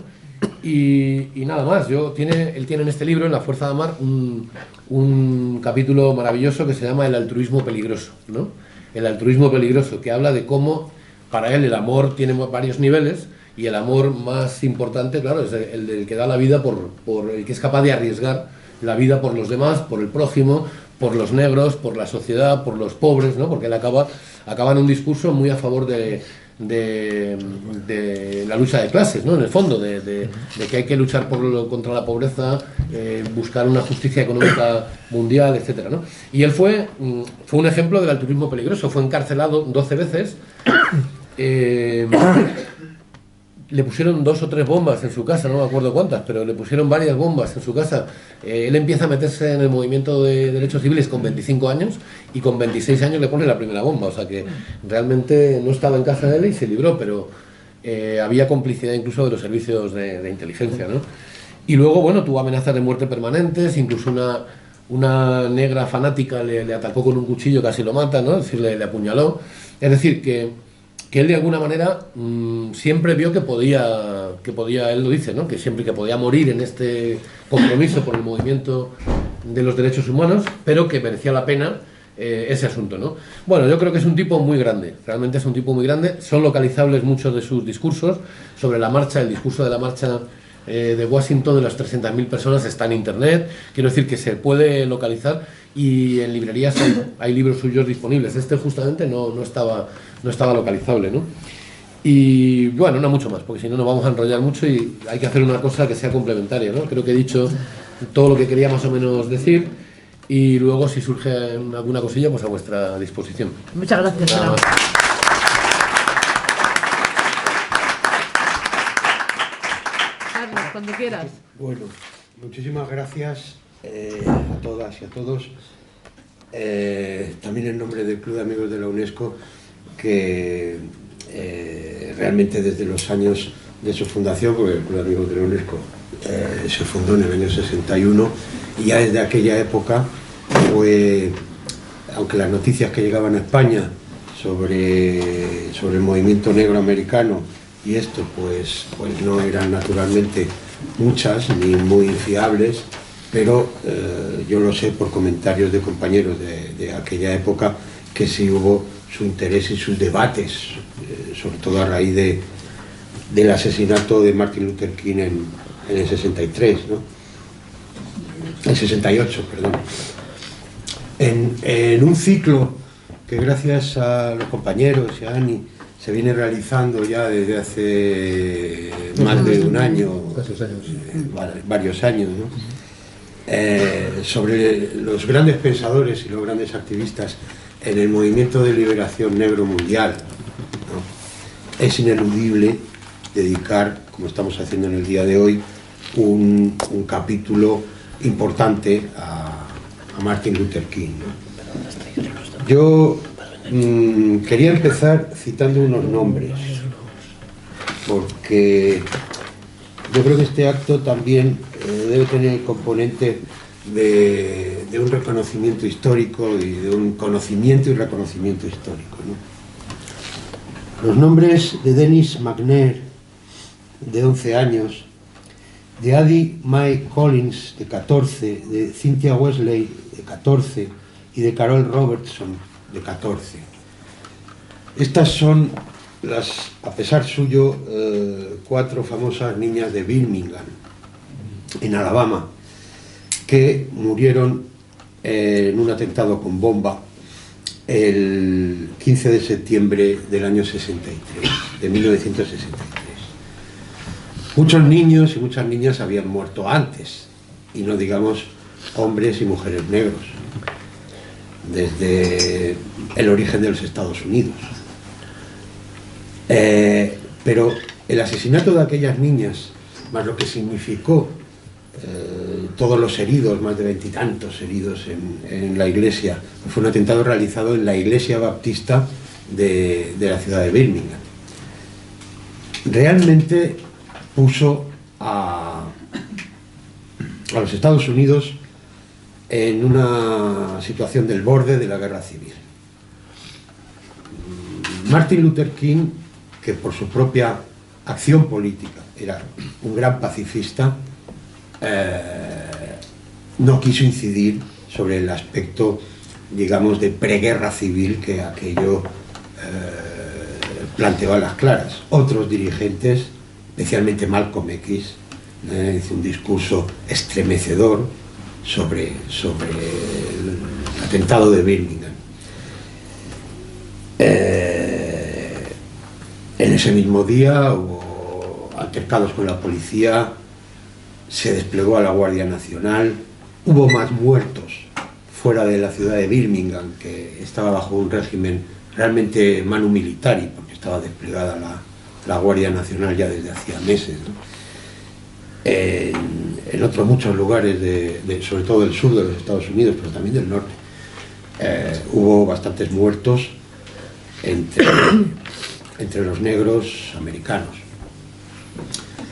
Y nada más, él tiene en este libro, en La fuerza de amar, un capítulo maravilloso que se llama El altruismo peligroso, ¿no? El altruismo peligroso, que habla de cómo para él el amor tiene varios niveles, y el amor más importante, claro, es el del que da la vida por el que es capaz de arriesgar la vida por los demás, por el prójimo, por los negros, por la sociedad, por los pobres, ¿no? Porque él acaba en un discurso muy a favor de la lucha de clases, ¿no? En el fondo, de que hay que luchar contra la pobreza, buscar una justicia económica mundial, etcétera, ¿no? Y él fue un ejemplo del altruismo peligroso, fue encarcelado 12 veces, le pusieron 2 o 3 bombas en su casa, no me acuerdo cuántas, pero le pusieron varias bombas en su casa. Él empieza a meterse en el movimiento de derechos civiles con 25 años y con 26 años le pone la primera bomba, o sea que realmente no estaba en casa de él y se libró, pero había complicidad incluso de los servicios de inteligencia, ¿no? Y luego, bueno, tuvo amenazas de muerte permanentes, incluso una negra fanática le atacó con un cuchillo, casi lo mata, ¿no? Es decir, le apuñaló. Es decir, que él de alguna manera siempre vio que podía, él lo dice, ¿no? Que siempre que podía morir en este compromiso por el movimiento de los derechos humanos, pero que merecía la pena ese asunto, ¿no? Bueno, yo creo que es un tipo muy grande, realmente es un tipo muy grande, son localizables muchos de sus discursos sobre la marcha, el discurso de la marcha de Washington de las 300.000 personas está en internet, quiero decir que se puede localizar y en librerías hay libros suyos disponibles. Este justamente no estaba localizable, ¿no? Y bueno, no mucho más, porque si no nos vamos a enrollar mucho y hay que hacer una cosa que sea complementaria, ¿no? Creo que he dicho todo lo que quería más o menos decir y luego si surge alguna cosilla, pues a vuestra disposición. Muchas gracias. Nada más. Carlos, cuando quieras. Bueno, muchísimas gracias a todas y a todos. También en nombre del Club de Amigos de la UNESCO, que realmente desde los años de su fundación, porque el Club de Amigos de la UNESCO se fundó en el año 61, y ya desde aquella época, aunque las noticias que llegaban a España sobre el movimiento negro americano y esto, pues no eran naturalmente muchas ni muy fiables, pero yo lo sé por comentarios de compañeros de aquella época, que sí hubo su interés y sus debates, sobre todo a raíz del asesinato de Martin Luther King en el 63, ¿no? El 68, perdón. En un ciclo que gracias a los compañeros y a Ani se viene realizando ya desde hace más de un año, varios años, ¿no? Sobre los grandes pensadores y los grandes activistas en el movimiento de liberación negro mundial, ¿no? Es ineludible dedicar, como estamos haciendo en el día de hoy, un capítulo importante a Martin Luther King, ¿no? Yo quería empezar citando unos nombres, porque yo creo que este acto también debe tener el componente de un reconocimiento histórico y de un conocimiento y reconocimiento histórico, ¿no? Los nombres de Dennis McNair, de 11 años, de Addie Mae Collins, de 14, de Cynthia Wesley, de 14, y de Carol Robertson, de 14. Estas son a pesar suyo, 4 famosas niñas de Birmingham, en Alabama, que murieron en un atentado con bomba el 15 de septiembre del año 63, de 1963. Muchos niños y muchas niñas habían muerto antes, y no digamos hombres y mujeres negros, desde el origen de los Estados Unidos. Pero el asesinato de aquellas niñas, más lo que significó todos los heridos, más de 20 y tantos heridos en la iglesia, fue un atentado realizado en la iglesia baptista de la ciudad de Birmingham. Realmente puso a los Estados Unidos en una situación del borde de la guerra civil. Martin Luther King, que por su propia acción política era un gran pacifista, no quiso incidir sobre el aspecto, digamos, de preguerra civil que aquello planteó a las claras. Otros dirigentes, especialmente Malcolm X, hizo un discurso estremecedor sobre el atentado de Birmingham. En ese mismo día hubo altercados con la policía, se desplegó a la Guardia Nacional, hubo más muertos fuera de la ciudad de Birmingham, que estaba bajo un régimen realmente manu militari, porque estaba desplegada la Guardia Nacional ya desde hacía meses, ¿no? En otros muchos lugares, sobre todo del sur de los Estados Unidos, pero también del norte, hubo bastantes muertos entre los negros americanos.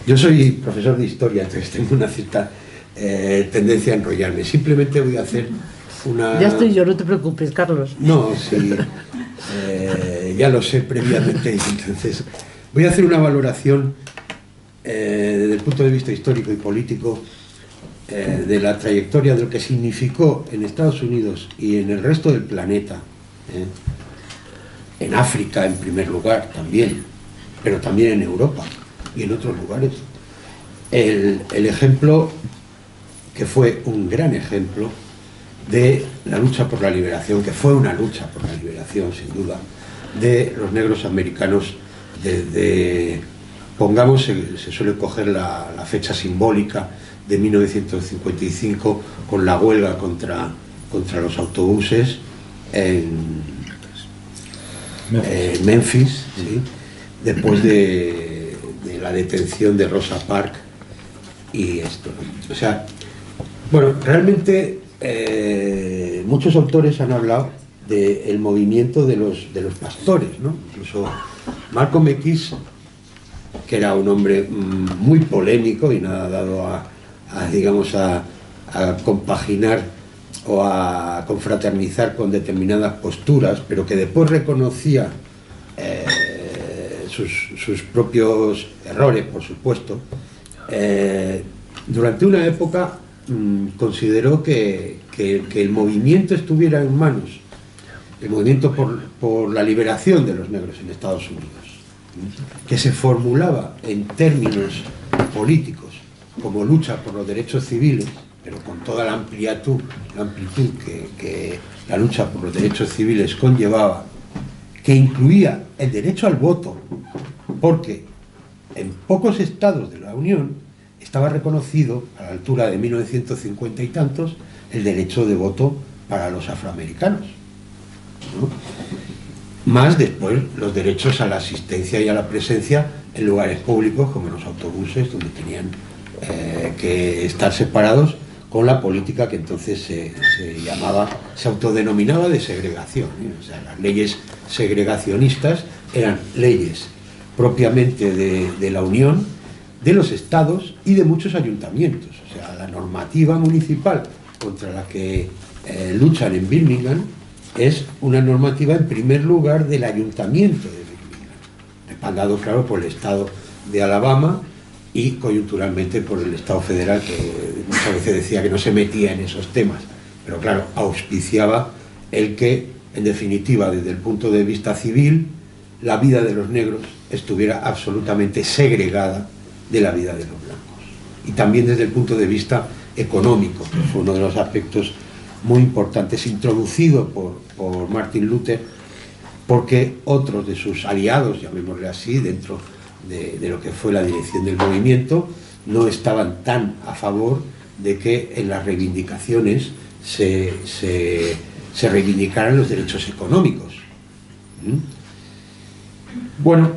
Yo soy profesor de historia, entonces tengo una cierta tendencia a enrollarme. Simplemente voy a hacer una... Ya estoy yo, no te preocupes, Carlos. No, sí, ya lo sé previamente, entonces voy a hacer una valoración desde el punto de vista histórico y político de la trayectoria de lo que significó en Estados Unidos y en el resto del planeta, en África en primer lugar también, pero también en Europa y en otros lugares, el ejemplo que fue un gran ejemplo de la lucha por la liberación, que fue una lucha por la liberación sin duda, de los negros americanos desde, pongamos, se suele coger la fecha simbólica de 1955 con la huelga contra contra los autobuses en Memphis, ¿sí? Después de la detención de Rosa Parks y esto. O sea, bueno, realmente muchos autores han hablado del movimiento de los pastores, ¿no? Incluso Malcolm X, que era un hombre muy polémico y nada dado digamos, a compaginar o a confraternizar con determinadas posturas, pero que después reconocía sus propios errores, por supuesto, durante una época consideró que el movimiento estuviera en manos, el movimiento por la liberación de los negros en Estados Unidos, que se formulaba en términos políticos como lucha por los derechos civiles, pero con toda la amplitud que la lucha por los derechos civiles conllevaba, que incluía el derecho al voto, porque en pocos estados de la Unión estaba reconocido, a la altura de 1950 y tantos, el derecho de voto para los afroamericanos, ¿no? Más después los derechos a la asistencia y a la presencia en lugares públicos como los autobuses, donde tenían que estar separados, con la política que entonces se autodenominaba de segregación, ¿eh? O sea, las leyes segregacionistas eran leyes propiamente de la Unión, de los estados y de muchos ayuntamientos. O sea, la normativa municipal contra la que luchan en Birmingham es una normativa en primer lugar del ayuntamiento de Birmingham, respaldado, claro, por el estado de Alabama y coyunturalmente por el Estado federal, que muchas veces decía que no se metía en esos temas, pero claro, auspiciaba el que, en definitiva, desde el punto de vista civil, la vida de los negros estuviera absolutamente segregada de la vida de los blancos. Y también desde el punto de vista económico, que fue uno de los aspectos muy importantes introducido por Martin Luther, porque otros de sus aliados, llamémosle así, dentro de lo que fue la dirección del movimiento, no estaban tan a favor de que en las reivindicaciones se reivindicaran los derechos económicos. Bueno,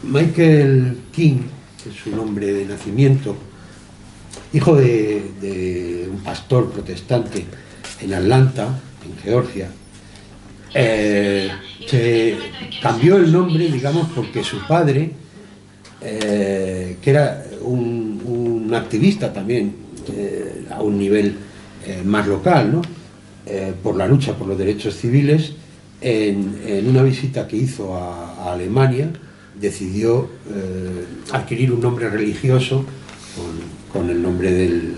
Michael King, que es su nombre de nacimiento, hijo de un pastor protestante en Atlanta, en Georgia, se cambió el nombre, digamos, porque su padre, que era un activista también a un nivel más local, ¿no? Por la lucha por los derechos civiles, en una visita que hizo a Alemania, decidió adquirir un nombre religioso con el nombre del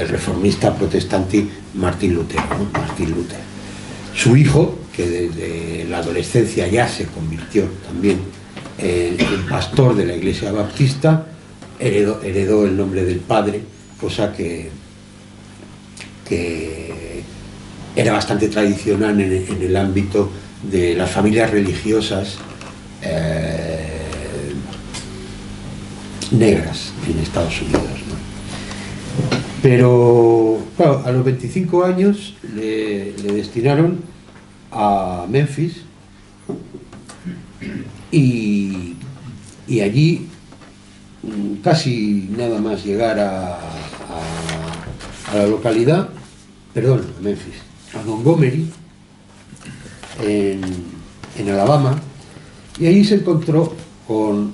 reformista protestante Martin Luther, ¿no? Martin Luther. Su hijo, que desde la adolescencia ya se convirtió también en pastor de la Iglesia Baptista, heredó el nombre del padre, cosa que era bastante tradicional en el ámbito de las familias religiosas negras en Estados Unidos, ¿no? Pero claro, a los 25 años le destinaron a Memphis y allí, casi nada más llegar a la localidad, perdón, a Memphis, a Montgomery, en Alabama, y allí se encontró con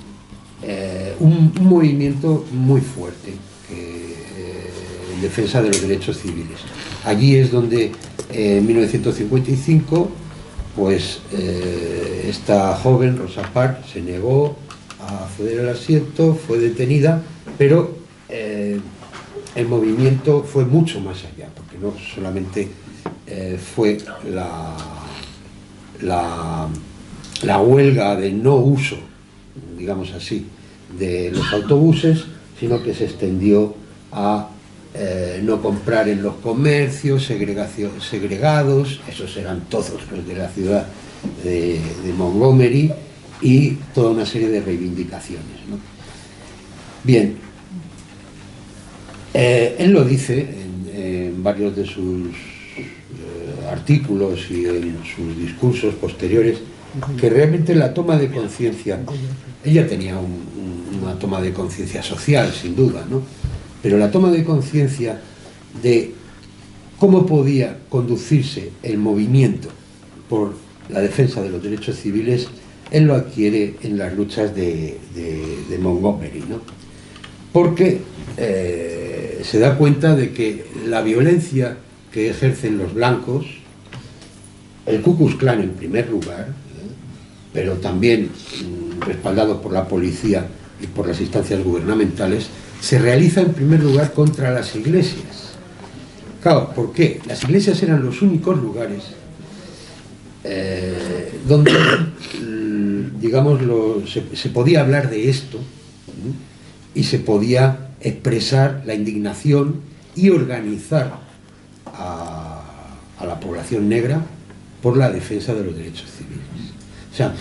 un movimiento muy fuerte en defensa de los derechos civiles. Allí es donde en 1955 pues esta joven, Rosa Parks, se negó a ceder el asiento, fue detenida, pero el movimiento fue mucho más allá, porque no solamente fue la huelga de no uso, digamos así, de los autobuses, sino que se extendió a no comprar en los comercios, segregados, esos eran todos los de la ciudad de Montgomery, y toda una serie de reivindicaciones, ¿no? Bien, Él lo dice en varios de sus artículos y en sus discursos posteriores, que realmente la toma de conciencia, ella tenía una toma de conciencia social, sin duda, ¿no? Pero la toma de conciencia de cómo podía conducirse el movimiento por la defensa de los derechos civiles, él lo adquiere en las luchas de Montgomery, ¿no? Porque se da cuenta de que la violencia que ejercen los blancos, el Ku Klux Klan en primer lugar, pero también respaldado por la policía y por las instancias gubernamentales, se realiza en primer lugar contra las iglesias. Claro, ¿por qué? Las iglesias eran los únicos lugares donde, digamos, se podía hablar de esto, ¿no? Y se podía expresar la indignación y organizar a la población negra por la defensa de los derechos civiles. O sea,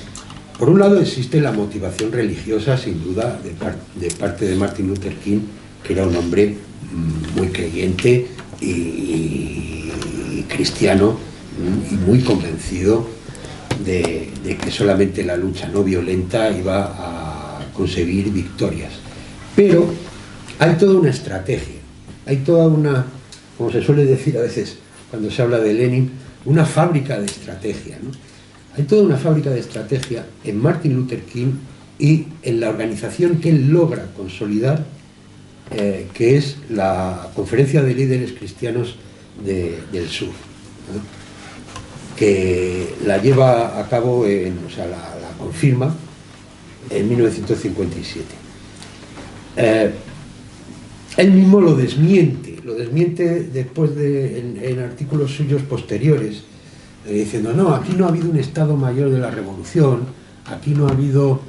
por un lado existe la motivación religiosa, sin duda, de parte de Martin Luther King, que era un hombre muy creyente y cristiano, y muy convencido de que solamente la lucha no violenta iba a conseguir victorias. Pero hay toda una estrategia, hay toda una, como se suele decir a veces cuando se habla de Lenin, una fábrica de estrategia, ¿no? Hay toda una fábrica de estrategia en Martin Luther King y en la organización que él logra consolidar, que es la Conferencia de Líderes Cristianos del Sur, ¿no? Que la lleva a cabo, o sea, la confirma en 1957. Él mismo lo desmiente después en artículos suyos posteriores, diciendo, no, aquí no ha habido un Estado Mayor de la Revolución, aquí no ha habido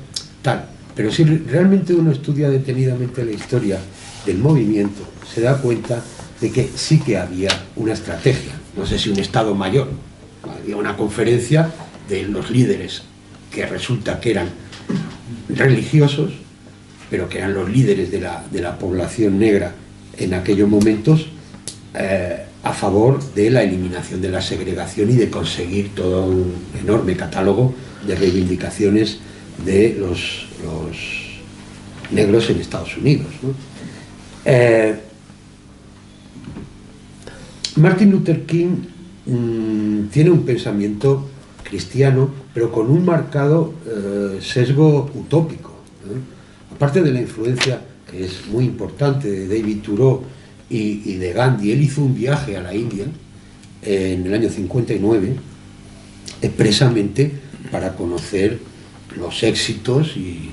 tal. Pero si realmente uno estudia detenidamente la historia del movimiento, se da cuenta de que sí que había una estrategia, no sé si un Estado Mayor, había una conferencia de los líderes que resulta que eran religiosos, pero que eran los líderes de la población negra en aquellos momentos, a favor de la eliminación de la segregación y de conseguir todo un enorme catálogo de reivindicaciones de los negros en Estados Unidos, ¿no? Martin Luther King tiene un pensamiento cristiano, pero con un marcado sesgo utópico, ¿no? Aparte de la influencia, que es muy importante, de David Thoreau y de Gandhi. Él hizo un viaje a la India en el año 59, expresamente para conocer los éxitos y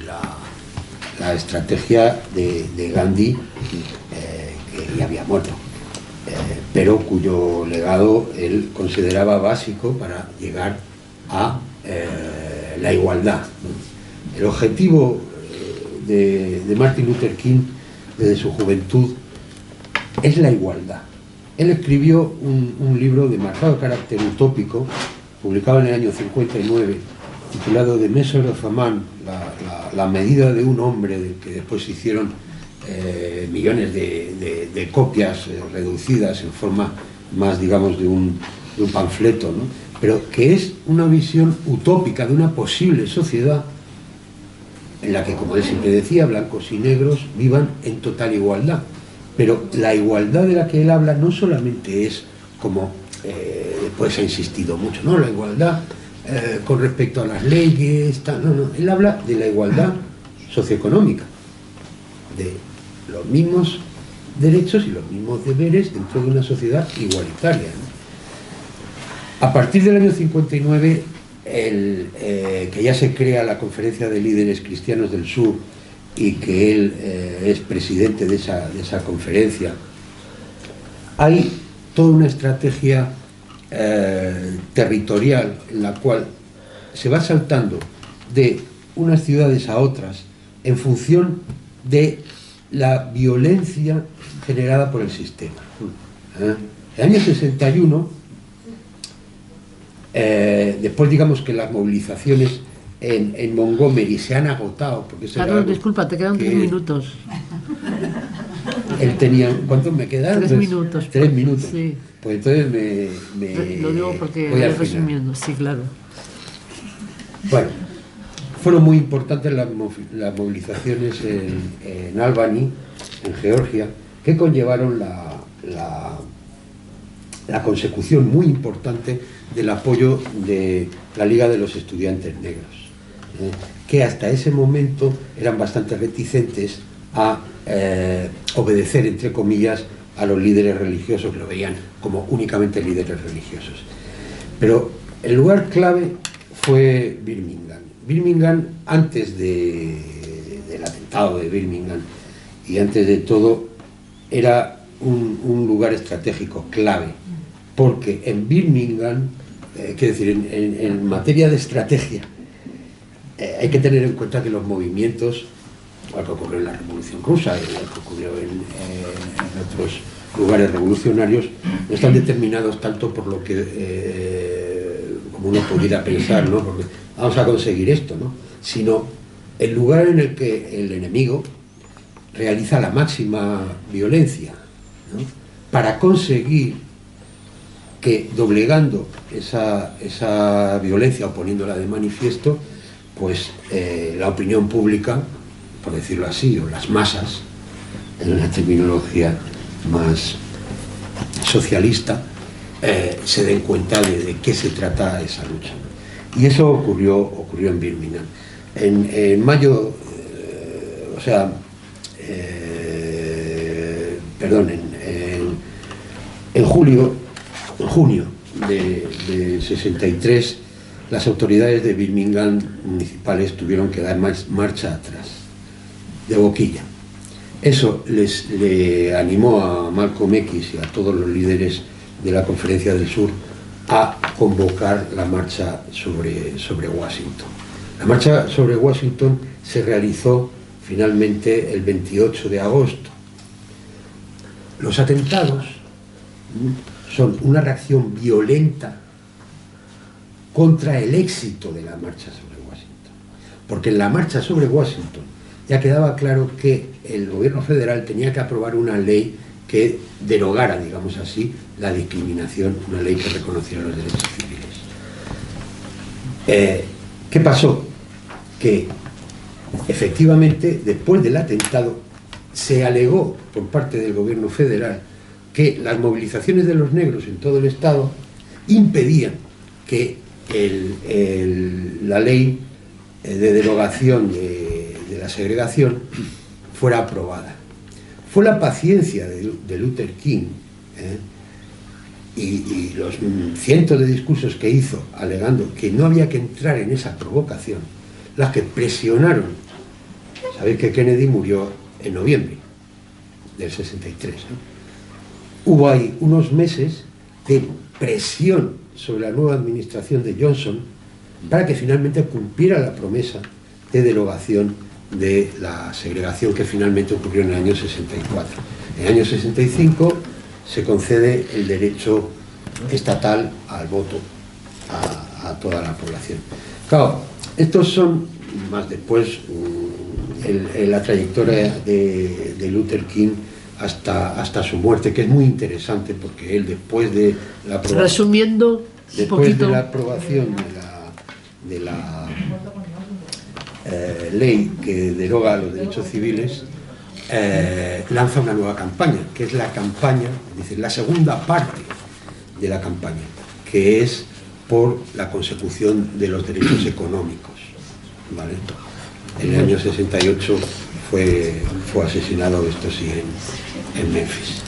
la estrategia de Gandhi, que ya había muerto, pero cuyo legado él consideraba básico para llegar a la igualdad, ¿no? El objetivo de Martin Luther King desde su juventud es la igualdad. Él escribió un libro de marcado carácter utópico, publicado en el año 59, titulado The Measure of a Man, la medida de un hombre, del que después se hicieron millones de copias reducidas en forma más, digamos, de un panfleto, ¿no? Pero que es una visión utópica de una posible sociedad en la que, como él siempre decía, blancos y negros vivan en total igualdad. Pero la igualdad de la que él habla no solamente es, como después se ha insistido mucho, ¿no? La igualdad con respecto a las leyes, no, él habla de la igualdad socioeconómica, de los mismos derechos y los mismos deberes dentro de una sociedad igualitaria, ¿no? A partir del año 59, que ya se crea la Conferencia de Líderes Cristianos del Sur y que él es presidente de esa conferencia, hay toda una estrategia territorial en la cual se va saltando de unas ciudades a otras en función de la violencia generada por el sistema. En el año 61, después, digamos, que las movilizaciones en Montgomery se han agotado, porque Carlos, disculpa, te quedan 3 minutos. él tenía... ¿Cuántos me quedan? 3 minutos. 3 minutos. Sí. Pues entonces Lo digo porque voy al voy final. resumiendo, sí, claro. Bueno, fueron muy importantes las movilizaciones en Albany, en Georgia, que conllevaron la consecución muy importante del apoyo de la Liga de los Estudiantes Negros, que hasta ese momento eran bastante reticentes a obedecer, entre comillas, a los líderes religiosos, que lo veían como únicamente líderes religiosos. Pero el lugar clave fue Birmingham. Birmingham, antes del atentado de Birmingham y antes de todo, era un lugar estratégico clave, porque en Birmingham, quiero decir, en materia de estrategia, hay que tener en cuenta que los movimientos, lo que ocurrió en la Revolución Rusa y lo que ocurrió en otros lugares revolucionarios, no están determinados tanto por lo que, como uno pudiera pensar, ¿no? Porque vamos a conseguir esto, ¿no? Sino el lugar en el que el enemigo realiza la máxima violencia, ¿no? Para conseguir que, doblegando esa violencia o poniéndola de manifiesto, pues la opinión pública, por decirlo así, o las masas, en una terminología más socialista, se den cuenta de qué se trata esa lucha. Y eso ocurrió en Birmingham. En mayo, en junio de 63, las autoridades de Birmingham municipales tuvieron que dar marcha atrás, de boquilla. Eso le animó a Malcolm X y a todos los líderes de la Conferencia del Sur a convocar la marcha sobre Washington. La marcha sobre Washington se realizó finalmente el 28 de agosto. Los atentados son una reacción violenta contra el éxito de la marcha sobre Washington. Porque en la marcha sobre Washington ya quedaba claro que el gobierno federal tenía que aprobar una ley que derogara, digamos así, la discriminación, una ley que reconociera los derechos civiles. ¿Qué pasó? Que efectivamente, después del atentado, se alegó por parte del gobierno federal que las movilizaciones de los negros en todo el estado impedían que la ley de derogación de la segregación fuera aprobada. Fue la paciencia de Luther King y los cientos de discursos que hizo alegando que no había que entrar en esa provocación las que presionaron. Sabéis que Kennedy murió en noviembre del 63, ¿no? Hubo ahí unos meses de presión sobre la nueva administración de Johnson para que finalmente cumpliera la promesa de derogación de la segregación que finalmente ocurrió en el año 64. En el año 65 se concede el derecho estatal al voto a toda la población. Claro, estos son, más después, la trayectoria de Luther King hasta su muerte, que es muy interesante porque él, después de la aprobación, resumiendo un poquito, de la aprobación de la ley que deroga los derechos civiles, lanza una nueva campaña, que es la campaña, es decir, la segunda parte de la campaña, que es por la consecución de los derechos económicos, ¿vale? En el año 68 fue asesinado, esto sí, en Memphis.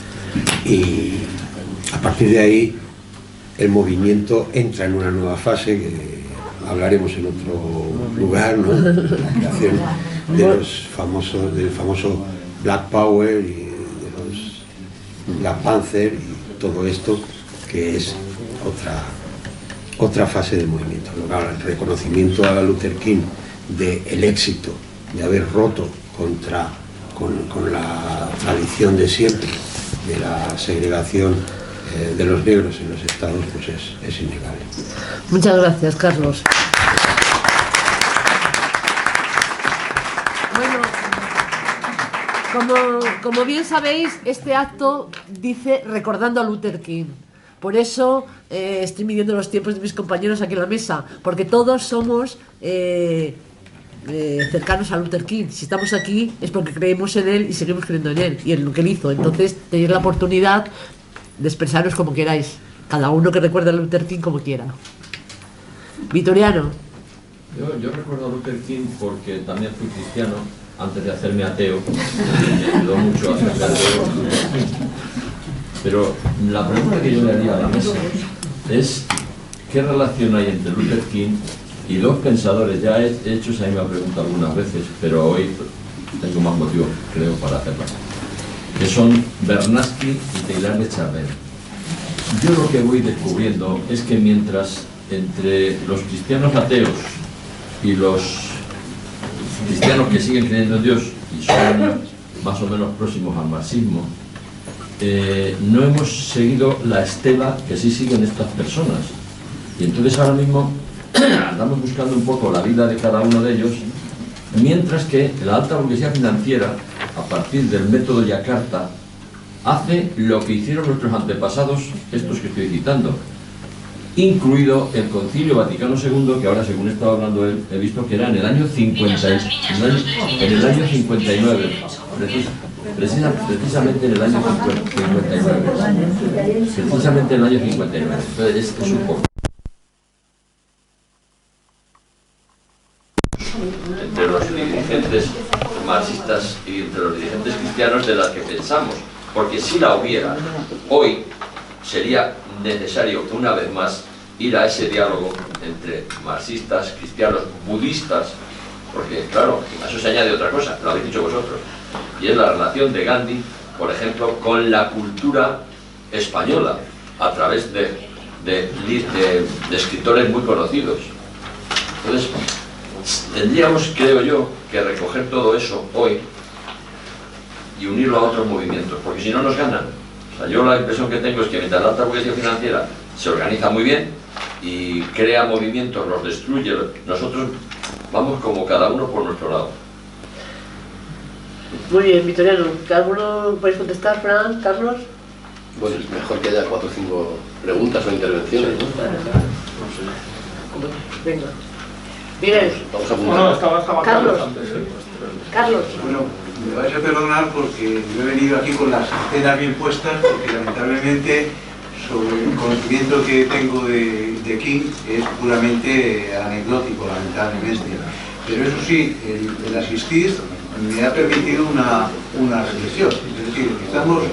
Y a partir de ahí el movimiento entra en una nueva fase, que hablaremos en otro lugar, ¿no? La creación del famoso Black Power y de los Black Panther y todo esto, que es otra fase del movimiento. El reconocimiento a Luther King del éxito de haber roto con la tradición de siempre de la segregación de los negros en los estados, pues es innegable. Muchas gracias, Carlos. Bueno, Como bien sabéis, este acto dice recordando a Luther King. Por eso estoy midiendo los tiempos de mis compañeros aquí en la mesa, porque todos somos cercanos a Luther King. Si estamos aquí es porque creemos en él y seguimos creyendo en él y en lo que él hizo. Entonces tenéis la oportunidad de expresaros como queráis, cada uno que recuerde a Luther King como quiera. Vitoriano. Yo recuerdo a Luther King porque también fui cristiano antes de hacerme ateo, me ayudó mucho a hacerme ateo. Pero la pregunta que yo le haría a la mesa es ¿qué relación hay entre Luther King y dos pensadores? Ya he hecho esa misma pregunta algunas veces, pero hoy tengo más motivo, creo, para hacerla, que son Bernanke y Teilhard de Chardin. Yo lo que voy descubriendo es que mientras entre los cristianos ateos y los cristianos que siguen creyendo en Dios y son más o menos próximos al marxismo, no hemos seguido la estela que sí siguen estas personas. Y entonces ahora mismo andamos buscando un poco la vida de cada uno de ellos, mientras que la alta burguesía financiera, a partir del método Yakarta, hace lo que hicieron nuestros antepasados, estos que estoy citando, incluido el Concilio Vaticano II, que ahora, según estaba hablando él, he visto que era en el año 59, precisamente en el año 59. Precisamente en el año 59. Entonces es un poco entre los dirigentes marxistas y entre los dirigentes cristianos de las que pensamos, porque si la hubiera, hoy sería necesario una vez más ir a ese diálogo entre marxistas, cristianos, budistas, porque claro, a eso se añade otra cosa, lo habéis dicho vosotros, y es la relación de Gandhi, por ejemplo, con la cultura española, a través de escritores muy conocidos. Entonces, tendríamos, creo yo, que recoger todo eso hoy y unirlo a otros movimientos, porque si no nos ganan. O sea, yo la impresión que tengo es que mientras la alta burguesía financiera se organiza muy bien y crea movimientos, los destruye, nosotros vamos como cada uno por nuestro lado. Muy bien, Vitoriano. ¿Alguno podéis contestar, Fran, Carlos? Bueno, es mejor que haya 4 o 5 preguntas o intervenciones, ¿no? Venga. Miguel. Vamos a apuntar. Carlos. Carlos. Bueno, me vais a perdonar porque yo he venido aquí con las antenas bien puestas, porque lamentablemente sobre el conocimiento que tengo de King es puramente anecdótico, lamentablemente. Pero eso sí, el asistir me ha permitido una reflexión. Es decir, estamos,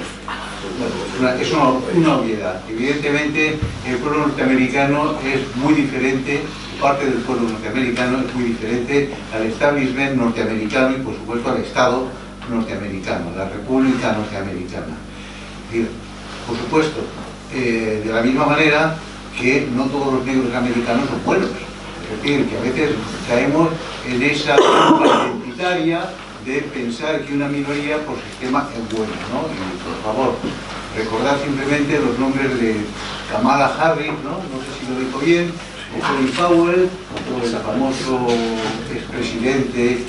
bueno, es una obviedad. Evidentemente, el pueblo norteamericano es muy diferente, parte del pueblo norteamericano es muy diferente al establishment norteamericano y, por supuesto, al Estado norteamericano, la República Norteamericana. Es decir, por supuesto, de la misma manera que no todos los negros americanos son buenos. Es decir, que a veces caemos en esa trampa identitaria de pensar que una minoría por sistema es buena, ¿no? Y por favor, recordad simplemente los nombres de Kamala Harris, ¿no? No sé si lo dijo bien, o Colin Powell, o el famoso expresidente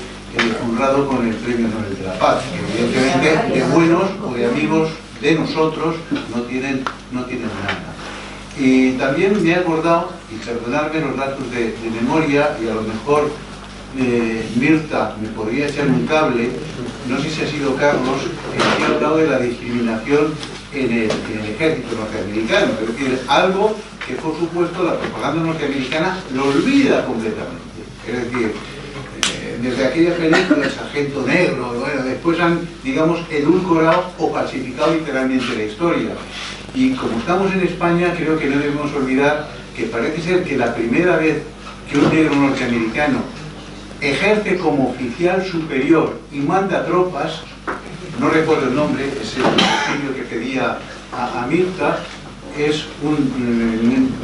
honrado con el Premio Nobel de la Paz, que evidentemente de buenos o de amigos de nosotros no tienen nada. Y también me he acordado, y perdonadme los datos de memoria, y a lo mejor Mirta me podría echar un cable, no sé si ha sido Carlos, el que ha hablado de la discriminación en el ejército norteamericano, es decir, algo que por supuesto la propaganda norteamericana lo olvida completamente. Es decir, desde aquella película El Sargento Negro, bueno, después han, digamos, edulcorado o falsificado literalmente la historia. Y como estamos en España, creo que no debemos olvidar que parece ser que la primera vez que un negro norteamericano ejerce como oficial superior y manda tropas, no recuerdo el nombre, es el auxilio que pedía a Mirta, es un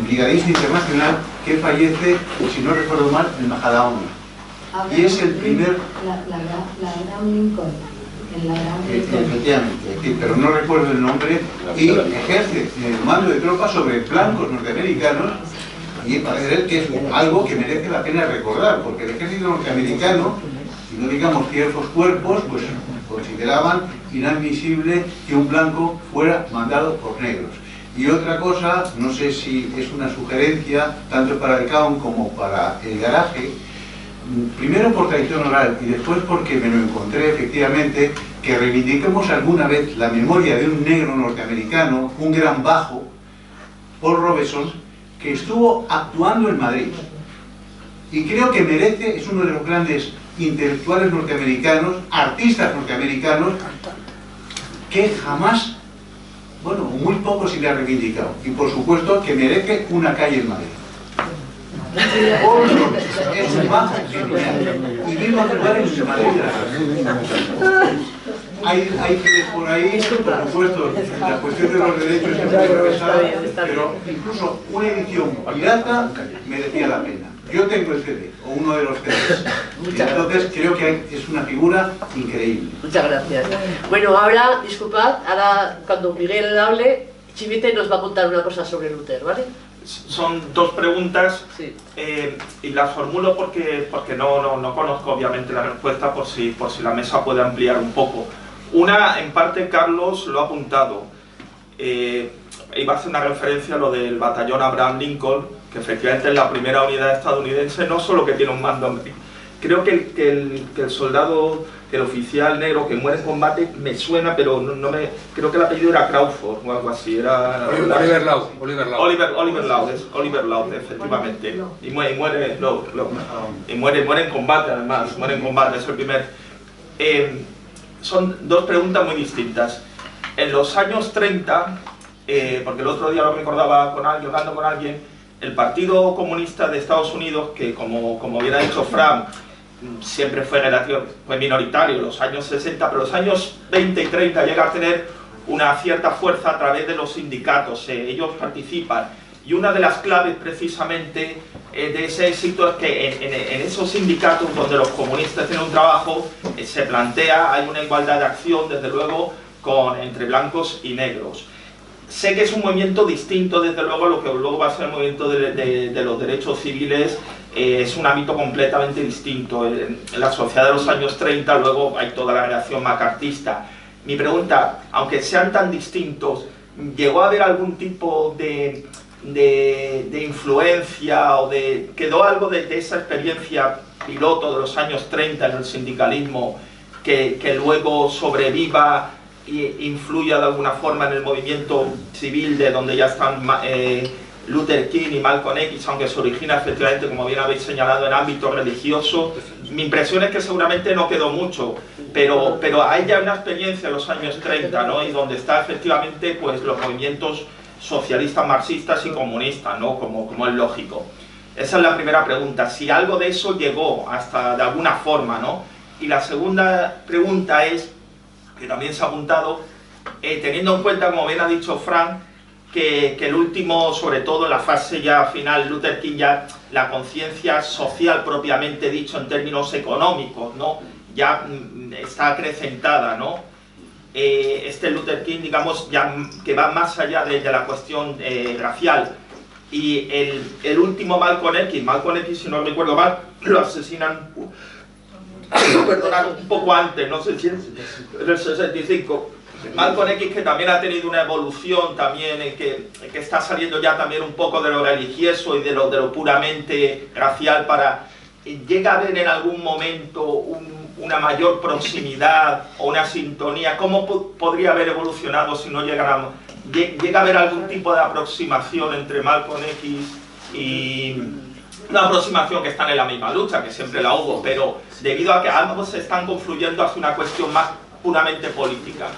brigadista internacional que fallece, si no recuerdo mal, en Majadahonda. Y es el primer... La Abraham Lincoln. Efectivamente, pero no recuerdo el nombre, y ejerce el mando de tropas sobre blancos norteamericanos, y parece ser que es algo que merece la pena recordar, porque el ejército norteamericano, si no digamos ciertos cuerpos, pues consideraban inadmisible que un blanco fuera mandado por negros. Y otra cosa, no sé si es una sugerencia tanto para el CAON como para el garaje, primero por tradición oral y después porque me lo encontré efectivamente, que reivindiquemos alguna vez la memoria de un negro norteamericano, un gran bajo, Paul Robeson, que estuvo actuando en Madrid. Y creo que merece, es uno de los grandes intelectuales norteamericanos, artistas norteamericanos, que jamás, bueno, muy poco se le ha reivindicado. Y por supuesto que merece una calle en Madrid. Paul Robeson es un bajo genial. Y vino a jugar en Madrid. Hay que por ahí, por supuesto, la cuestión de los derechos es muy atravesada, pero incluso una edición pirata merecía la pena. Yo tengo el CD, o uno de los CDs. Entonces creo que es una figura increíble. Muchas gracias. Bueno, ahora, disculpad, ahora cuando Miguel hable, Chivite nos va a contar una cosa sobre Luther, ¿vale? Son dos preguntas, sí. Y las formulo porque no conozco obviamente la respuesta, por si la mesa puede ampliar un poco. Una, en parte, Carlos lo ha apuntado. Iba a hacer una referencia a lo del batallón Abraham Lincoln, que efectivamente es la primera unidad estadounidense, no solo que tiene un mando. Creo que el soldado, el oficial negro que muere en combate, me suena, pero no me... Creo que el apellido era Crawford o algo así. Era Oliver Laud. Oliver Laud, efectivamente. Y muere en combate, además. Muere en combate, es el primer... Son dos preguntas muy distintas. En los años 30, porque el otro día lo recordaba hablando con alguien, el Partido Comunista de Estados Unidos, que como bien ha dicho Fran, siempre fue minoritario en los años 60, pero los años 20 y 30 llega a tener una cierta fuerza a través de los sindicatos. Ellos participan. Y una de las claves precisamente de ese éxito es que en esos sindicatos donde los comunistas tienen un trabajo, se plantea, hay una igualdad de acción, desde luego, entre blancos y negros. Sé que es un movimiento distinto, desde luego, a lo que luego va a ser el movimiento de los derechos civiles. Es un ámbito completamente distinto. En la sociedad de los años 30 luego hay toda la relación macartista. Mi pregunta, aunque sean tan distintos, ¿llegó a haber algún tipo de influencia o quedó algo de esa experiencia piloto de los años 30 en el sindicalismo que luego sobreviva e influya de alguna forma en el movimiento civil, de donde ya están Luther King y Malcolm X, aunque se origina efectivamente, como bien habéis señalado, en ámbito religioso? Mi impresión es que seguramente no quedó mucho, pero hay ya una experiencia en los años 30, ¿no? Y donde está efectivamente pues los movimientos socialistas, marxistas y comunistas, ¿no? Como es lógico. Esa es la primera pregunta, si algo de eso llegó hasta de alguna forma, ¿no? Y la segunda pregunta es, que también se ha apuntado, teniendo en cuenta, como bien ha dicho Fran, que el último, sobre todo en la fase ya final, Luther King, ya la conciencia social propiamente dicho en términos económicos, ¿no? Ya está acrecentada, ¿no? Este Luther King, digamos, ya que va más allá de la cuestión racial. Y el último Malcolm X, si no recuerdo mal, lo asesinan, perdonad, un poco antes, no sé si es en el 65. Malcolm X, que también ha tenido una evolución también, que está saliendo ya también un poco de lo religioso y de lo puramente racial, llega a haber en algún momento una mayor proximidad o una sintonía. ¿Cómo podría haber evolucionado si no llega a haber algún tipo de aproximación entre Malcolm X y... Una aproximación que están en la misma lucha, que siempre la hubo, pero debido a que ambos se están confluyendo hacia una cuestión más puramente política,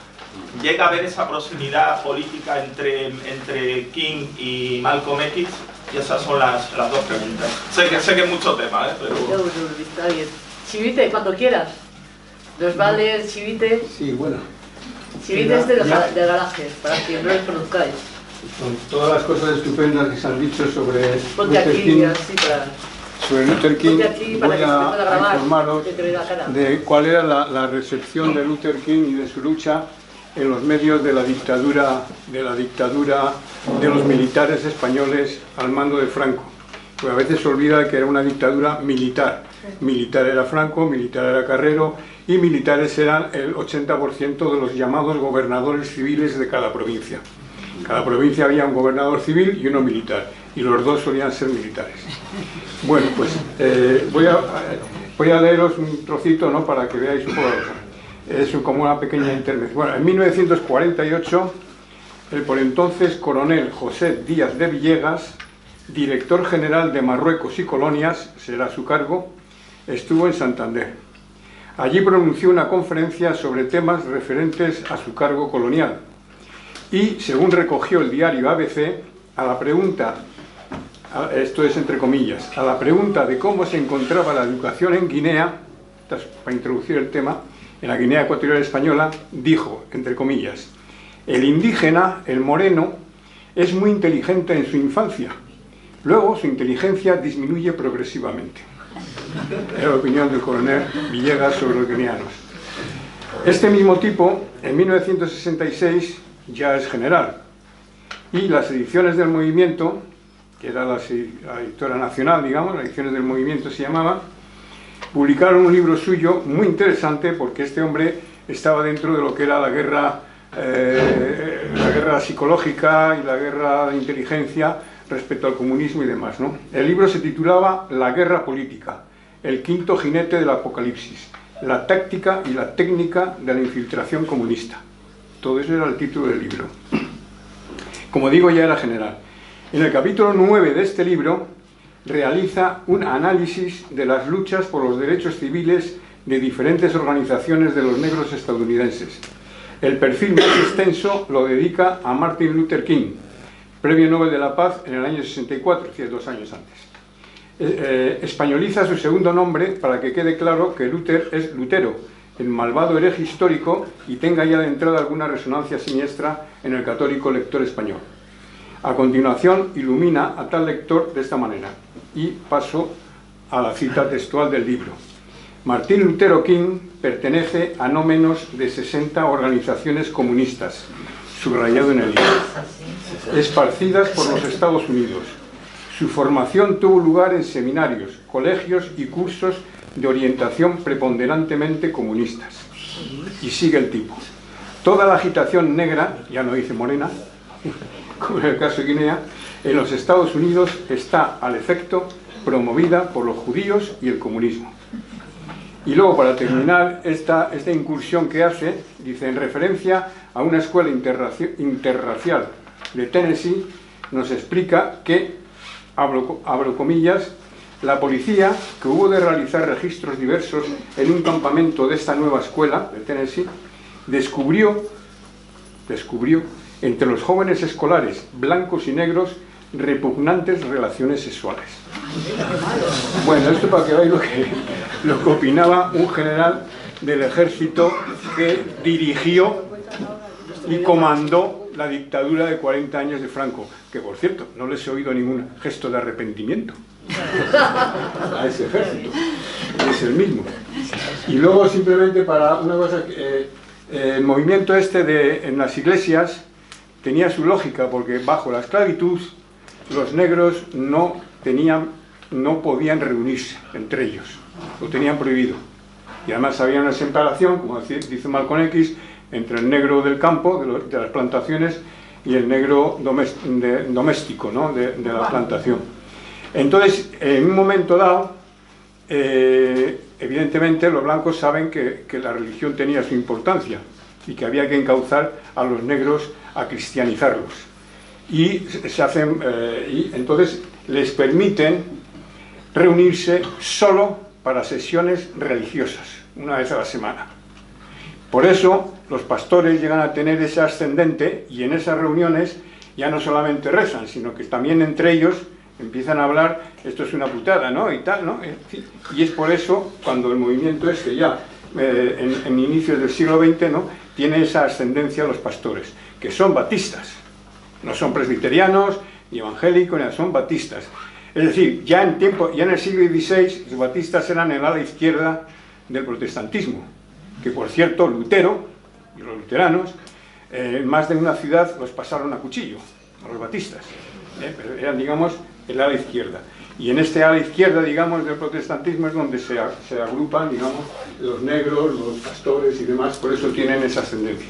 llega a haber esa proximidad política entre King y Malcolm X. Y esas son las dos preguntas. Sé que es mucho tema, pero... Está bien. Chivite, cuando quieras. Nos va a leer Chivite. Sí, bueno. Chivite es de garaje, para que no lo conozcáis. Con todas las cosas estupendas que se han dicho sobre Ponte Luther aquí, King, así para... sobre Luther King, Voy a informaros de cuál era la recepción de Luther King y de su lucha en los medios de la dictadura de los militares españoles al mando de Franco. Pues a veces se olvida que era una dictadura militar. Militar era Franco, militar era Carrero, y militares eran el 80% de los llamados gobernadores civiles de cada provincia. En cada provincia había un gobernador civil y uno militar, y los dos solían ser militares. Bueno, pues voy a leeros un trocito, ¿no?, para que veáis un poco. Es como una pequeña intervención. Bueno, en 1948, el por entonces coronel José Díaz de Villegas, director general de Marruecos y Colonias, será su cargo, estuvo en Santander. Allí pronunció una conferencia sobre temas referentes a su cargo colonial. Y, según recogió el diario ABC, a la pregunta, esto es entre comillas, a la pregunta de cómo se encontraba la educación en Guinea, para introducir el tema, en la Guinea Ecuatorial Española, dijo, entre comillas, el indígena, el moreno, es muy inteligente en su infancia. Luego su inteligencia disminuye progresivamente. Era la opinión del coronel Villegas sobre los guineanos. Este mismo tipo, en 1966, ya es general. Y las ediciones del Movimiento, que era la editora nacional, digamos, las ediciones del Movimiento se llamaba, publicaron un libro suyo muy interesante porque este hombre estaba dentro de lo que era la guerra psicológica y la guerra de inteligencia respecto al comunismo y demás, ¿no? El libro se titulaba La guerra política, el quinto jinete del apocalipsis, la táctica y la técnica de la infiltración comunista. Todo eso era el título del libro. Como digo, ya era general. En el capítulo 9 de este libro realiza un análisis de las luchas por los derechos civiles de diferentes organizaciones de los negros estadounidenses. El perfil más extenso lo dedica a Martin Luther King, Premio Nobel de la Paz en el año 64, es decir, 2 años antes. Españoliza su segundo nombre para que quede claro que Luther es Lutero, el malvado hereje histórico, y tenga ya de entrada alguna resonancia siniestra en el católico lector español. A continuación, ilumina a tal lector de esta manera, y paso a la cita textual del libro. Martín Lutero King pertenece a no menos de 60 organizaciones comunistas, subrayado en el libro, esparcidas por los Estados Unidos. Su formación tuvo lugar en seminarios, colegios y cursos de orientación preponderantemente comunistas. Y sigue el tipo. Toda la agitación negra, ya no dice morena, como en el caso de Guinea, en los Estados Unidos está al efecto promovida por los judíos y el comunismo. Y luego, para terminar esta incursión que hace, dice, en referencia a una escuela interracial de Tennessee, nos explica que, abro comillas, la policía, que hubo de realizar registros diversos en un campamento de esta nueva escuela de Tennessee, descubrió entre los jóvenes escolares blancos y negros repugnantes relaciones sexuales. Bueno, esto para que veáis lo que opinaba un general del ejército que dirigió y comandó la dictadura de 40 años de Franco, que por cierto, no les he oído ningún gesto de arrepentimiento a ese ejército, es el mismo. Y luego, simplemente para una cosa, el movimiento en las iglesias tenía su lógica, porque bajo la esclavitud los negros no podían reunirse entre ellos, lo tenían prohibido. Y además había una separación, como dice Malcolm X, entre el negro del campo, de las plantaciones, y el negro doméstico, ¿no?, de la plantación. Entonces, en un momento dado, evidentemente los blancos saben que la religión tenía su importancia y que había que encauzar a los negros a cristianizarlos. Y entonces les permiten reunirse solo para sesiones religiosas, una vez a la semana. Por eso los pastores llegan a tener ese ascendente, y en esas reuniones ya no solamente rezan, sino que también entre ellos empiezan a hablar, esto es una putada, ¿no?, y tal, ¿no? Y es por eso cuando el movimiento ya en inicios del siglo XX, ¿no?, tiene esa ascendencia los pastores, que son batistas, no son presbiterianos ni evangélicos, son batistas. Es decir, ya en el siglo XVI los batistas eran el ala izquierda del protestantismo, que por cierto Lutero y los luteranos en más de una ciudad los pasaron a cuchillo, a los batistas, pero eran, digamos, el ala izquierda. Y en este ala izquierda, digamos, del protestantismo es donde se agrupan, digamos, los negros, los pastores y demás, por eso tienen esa ascendencia.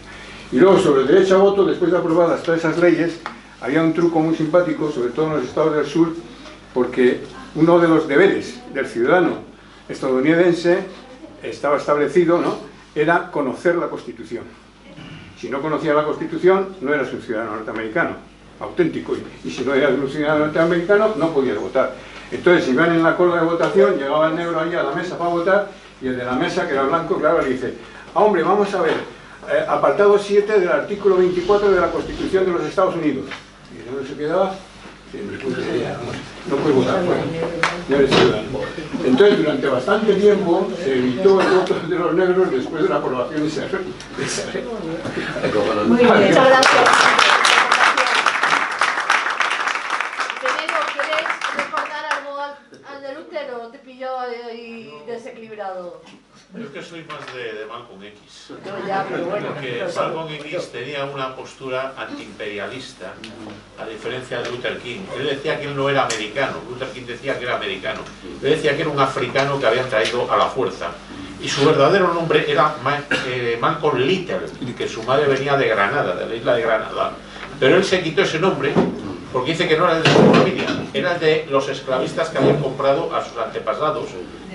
Y luego, sobre el derecho a voto, después de aprobadas todas esas leyes, había un truco muy simpático, sobre todo en los estados del sur, porque uno de los deberes del ciudadano estadounidense estaba establecido, ¿no?, era conocer la Constitución. Si no conocía la Constitución, no eras un ciudadano norteamericano auténtico, y si no eras un ciudadano norteamericano, no podías votar. Entonces, si iban en la cola de votación, llegaba el negro ahí a la mesa para votar, y el de la mesa, que era blanco, claro, le dice: hombre, vamos a ver, apartado 7 del artículo 24 de la Constitución de los Estados Unidos. Y el negro se quedaba, no puedes votar, bueno, no eres ciudadano. Entonces, durante bastante tiempo se evitó el voto de los negros después de la aprobación de esa ley. Muy bien, muchas gracias. ¿Te pilló ahí desequilibrado? Yo que soy más de Malcolm X. No, ya, pero bueno, porque Malcolm X tenía una postura antiimperialista, a diferencia de Luther King. Él decía que él no era americano, Luther King decía que era americano. Él decía que era un africano que habían traído a la fuerza. Y su verdadero nombre era Malcolm Little, que su madre venía de Granada, de la isla de Granada. Pero él se quitó ese nombre porque dice que no era el de su familia, era el de los esclavistas que habían comprado a sus antepasados,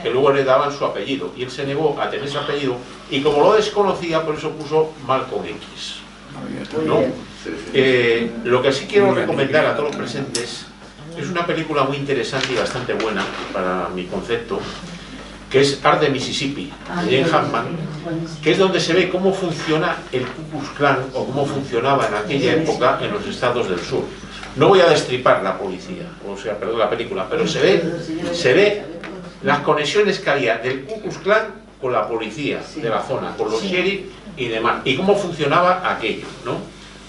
que luego le daban su apellido, y él se negó a tener ese apellido, y como lo desconocía, por eso puso Malcolm X, ¿no? Lo que sí quiero recomendar a todos los presentes es una película muy interesante y bastante buena para mi concepto, que es Art de Mississippi, de Jane Hammond, que es donde se ve cómo funciona el Ku Klux Klan, o cómo funcionaba en aquella época en los estados del sur. No voy a destripar la policía, perdón, la película, pero se ve las conexiones que había del Ku Klux Klan con la policía de la zona, con los sheriff y demás, y cómo funcionaba aquello, ¿no?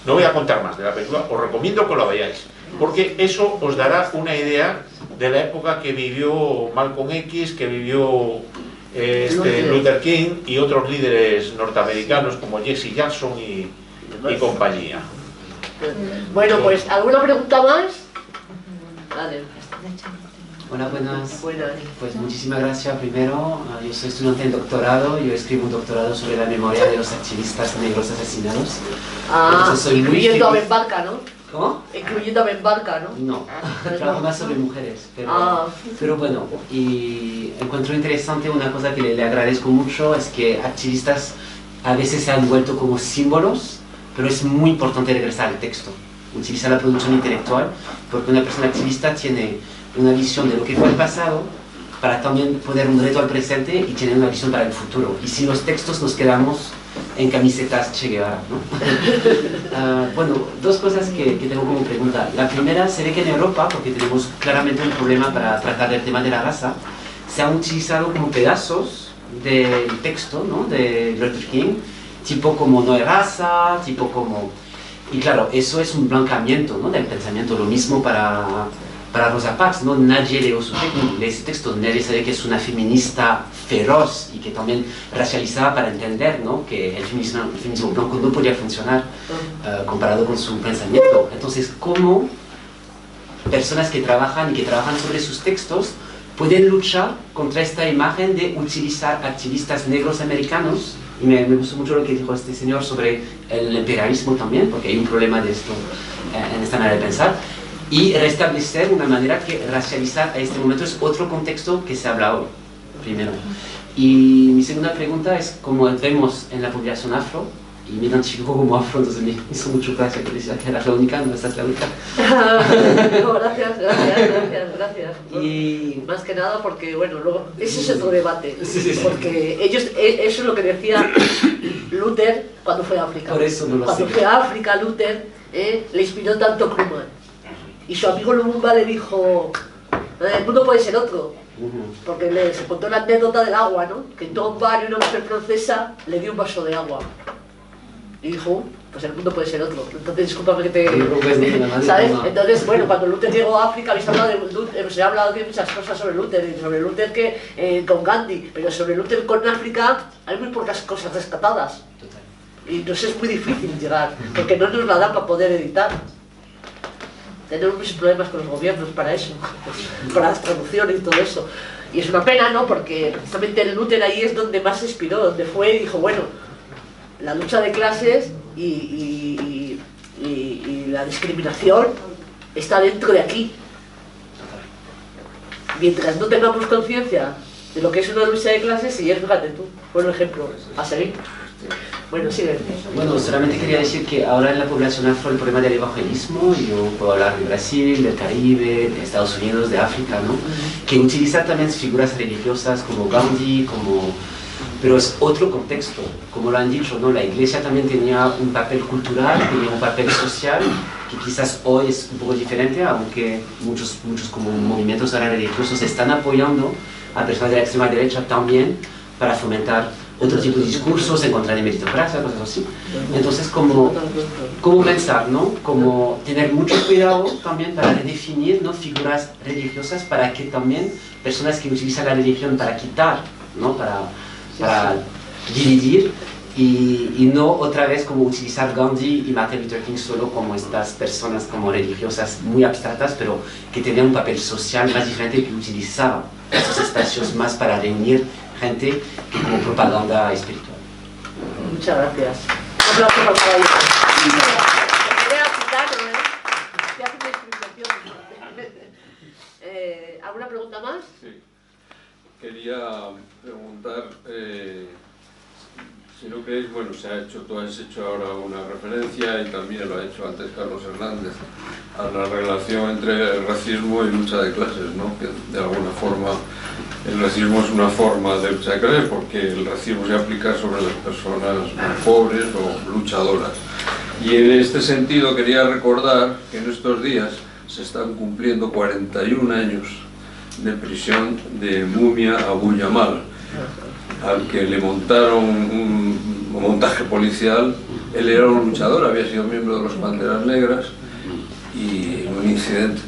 No voy a contar más de la película, os recomiendo que lo veáis, porque eso os dará una idea de la época que vivió Malcolm X, que vivió Luther King y otros líderes norteamericanos como Jesse Jackson y compañía. Bueno, pues, ¿alguna pregunta más? Vale. Hola, buenas. Buenas. Pues muchísimas gracias. Primero, yo soy estudiante en doctorado, yo escribo un doctorado sobre la memoria de los activistas negros asesinados. Soy incluyendo a Ben Barka, ¿no? ¿Cómo? Incluyendo a Ben Barka, ¿no? No, trabajo más sobre mujeres, pero bueno, y encuentro interesante una cosa que le agradezco mucho, es que activistas a veces se han vuelto como símbolos, pero es muy importante regresar al texto, utilizar la producción intelectual, porque una persona activista tiene una visión de lo que fue el pasado para también poner un reto al presente y tener una visión para el futuro. Y sin los textos nos quedamos en camisetas Che Guevara, ¿no? Bueno, dos cosas que tengo como pregunta. La primera, se ve que en Europa, porque tenemos claramente un problema para tratar el tema de la raza, se han utilizado como pedazos del texto, ¿no?, de Luther King, tipo como no hay raza, tipo como... Y claro, eso es un blanqueamiento, ¿no?, del pensamiento. Lo mismo para Rosa Parks, ¿no? Nadie lee ese texto, nadie sabe que es una feminista feroz y que también racializaba para entender, ¿no?, que el feminismo blanco no podía funcionar comparado con su pensamiento. Entonces, ¿cómo personas que trabajan sobre sus textos pueden luchar contra esta imagen de utilizar activistas negros americanos? Y me gustó mucho lo que dijo este señor sobre el imperialismo también, porque hay un problema de esto en esta manera de pensar, y restablecer una manera que racializar a este momento es otro contexto que se ha hablado primero. Y mi segunda pregunta es, como vemos en la población afro, y me identifico como afro, entonces me hizo mucho gracia que decía que era la única, no estás la única. No, gracias. Y más que nada porque, bueno, luego, ese es otro debate, porque ellos, eso es lo que decía Luther cuando fue a África. Por eso no lo sé. Cuando fue a África, Luther le inspiró tanto Krugman. Y su amigo Lumumba le dijo, el mundo puede ser otro. Porque se contó la anécdota del agua, ¿no? Que en todo un barrio una mujer francesa le dio un vaso de agua. Y dijo, pues el mundo puede ser otro. Entonces, discúlpame que te... ¿Sabes? Entonces, bueno, cuando Luther llegó a África, se ha hablado de muchas cosas sobre Luther que con Gandhi, pero sobre Luther con África hay muy pocas cosas rescatadas. Y nos es muy difícil llegar, porque no nos la dan para poder editar. tenemos muchos problemas con los gobiernos para eso, con las traducciones y todo eso. Y es una pena, ¿no? Porque precisamente Luther ahí es donde más se inspiró, donde fue y dijo, bueno, la lucha de clases y la discriminación está dentro de aquí. Mientras no tengamos conciencia de lo que es una lucha de clases, y fíjate tú, buen ejemplo, a seguir. Bueno, sigue. Bueno, solamente quería decir que ahora en la población afro el problema del evangelismo, yo puedo hablar de Brasil, del Caribe, de Estados Unidos, de África, ¿no? Que utiliza también figuras religiosas como Gandhi, pero es otro contexto, como lo han dicho, ¿no? La iglesia también tenía un papel cultural, tenía un papel social, que quizás hoy es un poco diferente, aunque muchos como movimientos ahora religiosos están apoyando a personas de la extrema derecha también para fomentar otro tipo de discursos, en contra de meritocracia, cosas así. Entonces, como pensar, ¿no? Como tener mucho cuidado también para redefinir, ¿no? Figuras religiosas para que también personas que utilizan la religión para quitar, ¿no? Para dividir y no otra vez como utilizar Gandhi y Martin Luther King solo como estas personas como religiosas muy abstractas, pero que tenían un papel social más diferente, que utilizaban esos espacios más para reunir gente que como propaganda espiritual. Muchas gracias. Un aplauso para el caballero. ¿Alguna pregunta más? Sí. Quería preguntar si no creéis, bueno, tú has hecho ahora una referencia y también lo ha hecho antes Carlos Hernández a la relación entre el racismo y lucha de clases, ¿no? Que de alguna forma el racismo es una forma de lucha de clases porque el racismo se aplica sobre las personas más pobres o luchadoras. Y en este sentido quería recordar que en estos días se están cumpliendo 41 años de prisión de Mumia Abu Jamal, al que le montaron un montaje policial. Él era un luchador, había sido miembro de los Panteras Negras, y en un incidente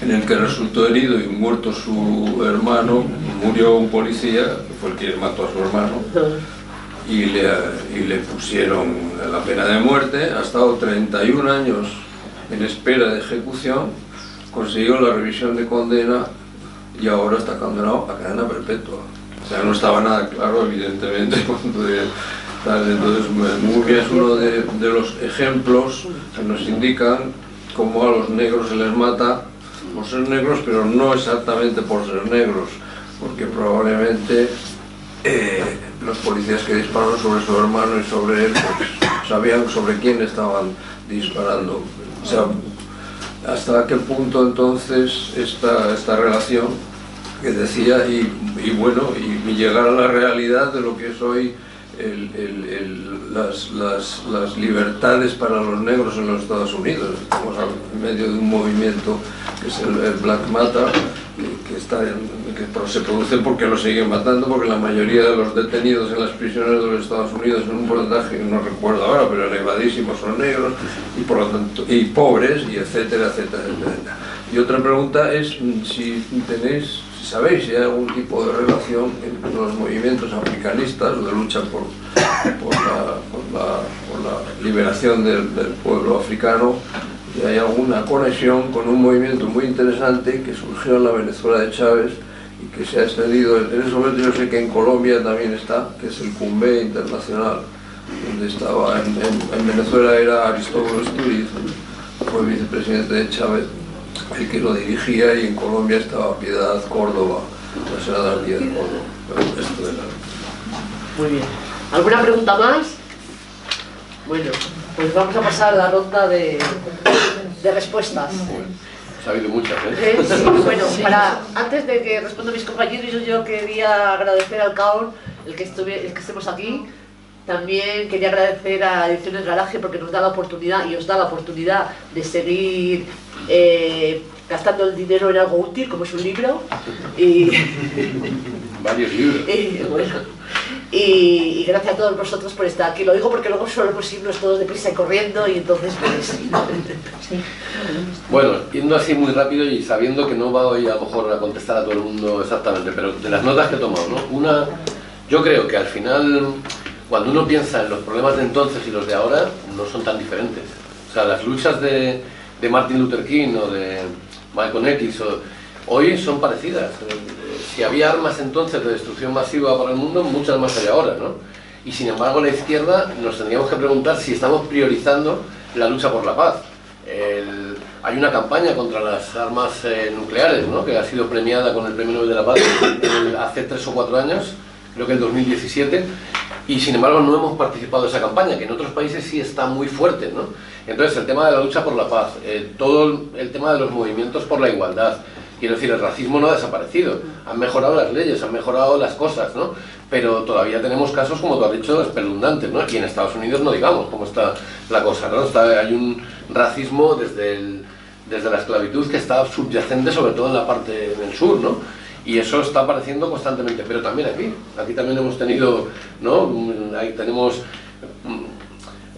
en el que resultó herido y muerto su hermano, murió un policía, que fue el que mató a su hermano, y le pusieron la pena de muerte. Ha estado 31 años en espera de ejecución, consiguió la revisión de condena y ahora está condenado a cadena perpetua. O sea, no estaba nada claro, evidentemente, entonces Mumia es uno de los ejemplos que nos indican cómo a los negros se les mata por ser negros, pero no exactamente por ser negros, porque probablemente los policías que dispararon sobre su hermano y sobre él pues, sabían sobre quién estaban disparando. O sea, hasta qué punto entonces esta relación que decía y llegar a la realidad de lo que es hoy las libertades para los negros en los Estados Unidos. Estamos en medio de un movimiento que es el Black Matter, que se produce porque lo siguen matando, porque la mayoría de los detenidos en las prisiones de los Estados Unidos, en un porcentaje que no recuerdo ahora, pero elevadísimos, son negros y por lo tanto y pobres, y etcétera, etcétera, etcétera. Y otra pregunta es si sabéis si hay algún tipo de relación entre los movimientos africanistas de lucha por la liberación del pueblo africano, y hay alguna conexión con un movimiento muy interesante que surgió en la Venezuela de Chávez y que se ha extendido. En ese momento yo sé que en Colombia también está, que es el Cumbe Internacional, donde estaba en Venezuela era Aristóbulo Esturiz, fue vicepresidente de Chávez, el que lo dirigía, y en Colombia estaba Piedad Córdoba, la senadora Piedad Córdoba. Esto era. Muy bien. ¿Alguna pregunta más? Bueno, pues vamos a pasar a la ronda de respuestas. Ha habido muchas, ¿eh? Sí, bueno, antes de que respondan mis compañeros, yo quería agradecer al CAON el que estemos aquí. También quería agradecer a Ediciones Garaje porque nos da la oportunidad y os da la oportunidad de seguir gastando el dinero en algo útil, como es un libro. Y varios libros. Y gracias a todos vosotros por estar aquí. Lo digo porque luego solemos irnos todos deprisa y corriendo, y entonces pues... Bueno, yendo así muy rápido y sabiendo que no voy a lo mejor a contestar a todo el mundo exactamente, pero de las notas que he tomado, ¿no? Yo creo que al final, cuando uno piensa en los problemas de entonces y los de ahora, no son tan diferentes. O sea, las luchas de de Martin Luther King o de Malcolm X, hoy son parecidas. Si había armas entonces de destrucción masiva para el mundo, muchas más hay ahora, ¿no? Y sin embargo la izquierda nos tendríamos que preguntar si estamos priorizando la lucha por la paz. Hay una campaña contra las armas nucleares, ¿no?, que ha sido premiada con el Premio Nobel de la Paz hace 3 o 4 años, creo que en 2017, y sin embargo no hemos participado en esa campaña, que en otros países sí está muy fuerte, ¿no? Entonces el tema de la lucha por la paz, todo el tema de los movimientos por la igualdad, quiero decir, el racismo no ha desaparecido, han mejorado las leyes, han mejorado las cosas, ¿no? Pero todavía tenemos casos, como tú has dicho, espeluznantes, ¿no? Y en Estados Unidos no digamos cómo está la cosa, ¿no? Hay un racismo desde la esclavitud que está subyacente sobre todo en la parte del sur, ¿no? Y eso está apareciendo constantemente, pero también aquí también hemos tenido, ¿no? Ahí tenemos,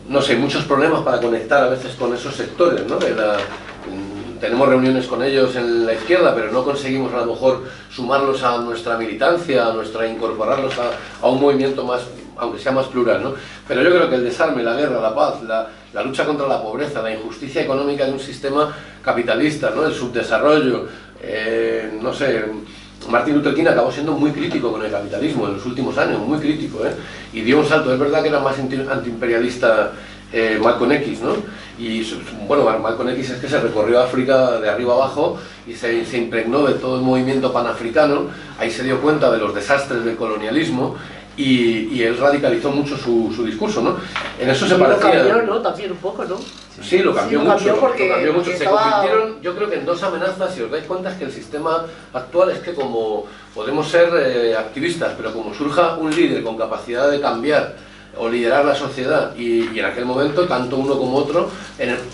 no sé, muchos problemas para conectar a veces con esos sectores, ¿no? Tenemos reuniones con ellos en la izquierda, pero no conseguimos a lo mejor sumarlos a nuestra militancia, incorporarlos a un movimiento más, aunque sea más plural, ¿no? Pero yo creo que el desarme, la guerra, la paz, la lucha contra la pobreza, la injusticia económica de un sistema capitalista, ¿no?, el subdesarrollo, no sé, Martin Luther King acabó siendo muy crítico con el capitalismo en los últimos años, muy crítico, y dio un salto. Es verdad que era más antiimperialista Malcolm X, ¿no? Y bueno, Malcolm X es que se recorrió África de arriba abajo y se impregnó de todo el movimiento panafricano, ahí se dio cuenta de los desastres del colonialismo y él radicalizó mucho su discurso, ¿no? En eso se parecía... Lo cambió, ¿no? También un poco, ¿no? Sí, lo cambió mucho. Se estaba... convirtieron, yo creo que en 2 amenazas. Si os dais cuenta, es que el sistema actual es que como podemos ser activistas, pero como surja un líder con capacidad de cambiar o liderar la sociedad, y en aquel momento, tanto uno como otro,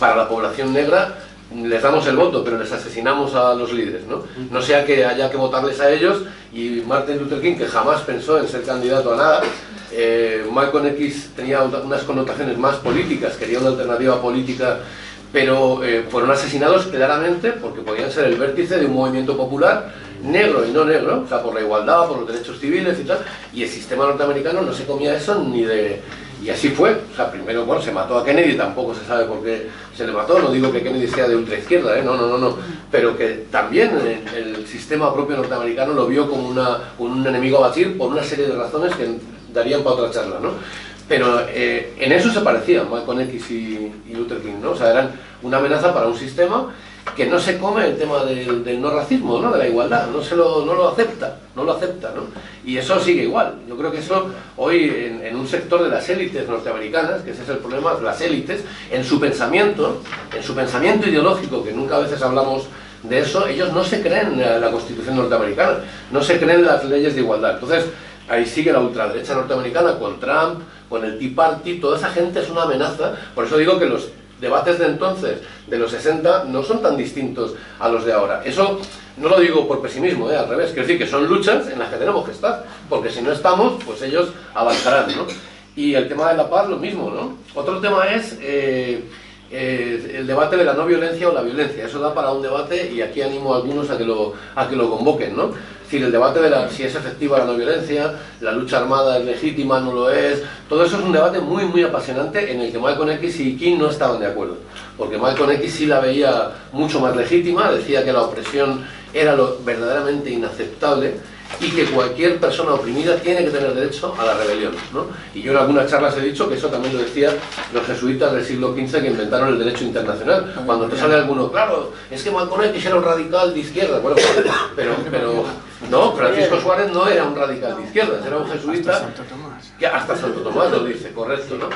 para la población negra, les damos el voto, pero les asesinamos a los líderes, ¿no? No sea que haya que votarles a ellos, y Martin Luther King, que jamás pensó en ser candidato a nada, Malcolm X tenía unas connotaciones más políticas, quería una alternativa política, pero fueron asesinados claramente porque podían ser el vértice de un movimiento popular, negro y no negro, o sea, por la igualdad, por los derechos civiles y tal, y el sistema norteamericano no se comía eso ni de... Y así fue. O sea, primero, bueno, se mató a Kennedy, tampoco se sabe por qué se le mató, no digo que Kennedy sea de ultraizquierda, no, pero que también el sistema propio norteamericano lo vio como un enemigo a batir por una serie de razones que darían para otra charla, ¿no? Pero en eso se parecían Malcolm X y Luther King, ¿no? O sea, eran una amenaza para un sistema que no se come el tema del no racismo, ¿no?, de la igualdad, no lo acepta, ¿no? Y eso sigue igual. Yo creo que eso hoy en un sector de las élites norteamericanas, que ese es el problema, las élites, en su pensamiento ideológico, que nunca a veces hablamos de eso, ellos no se creen la Constitución norteamericana, no se creen las leyes de igualdad. Entonces, ahí sigue la ultraderecha norteamericana con Trump, con el Tea Party, toda esa gente es una amenaza. Por eso digo que los debates de entonces, de los 60, no son tan distintos a los de ahora. Eso no lo digo por pesimismo, al revés, quiero decir que son luchas en las que tenemos que estar, porque si no estamos, pues ellos avanzarán, ¿no? Y el tema de la paz, lo mismo, ¿no? Otro tema es el debate de la no violencia o la violencia. Eso da para un debate y aquí animo a algunos a que lo convoquen, ¿no? Es decir, el debate de si es efectiva la no violencia, la lucha armada es legítima, no lo es, todo eso es un debate muy, muy apasionante en el que Malcolm X y King no estaban de acuerdo. Porque Malcolm X sí la veía mucho más legítima, decía que la opresión era lo verdaderamente inaceptable y que cualquier persona oprimida tiene que tener derecho a la rebelión, ¿no? Y yo en algunas charlas he dicho que eso también lo decían los jesuitas del siglo XV que inventaron el derecho internacional. Cuando te sale alguno, claro, es que Malcolm X era un radical de izquierda, bueno, pero no, Francisco Suárez no era un radical de izquierda, era un jesuita que hasta Santo Tomás lo dice, correcto, ¿no?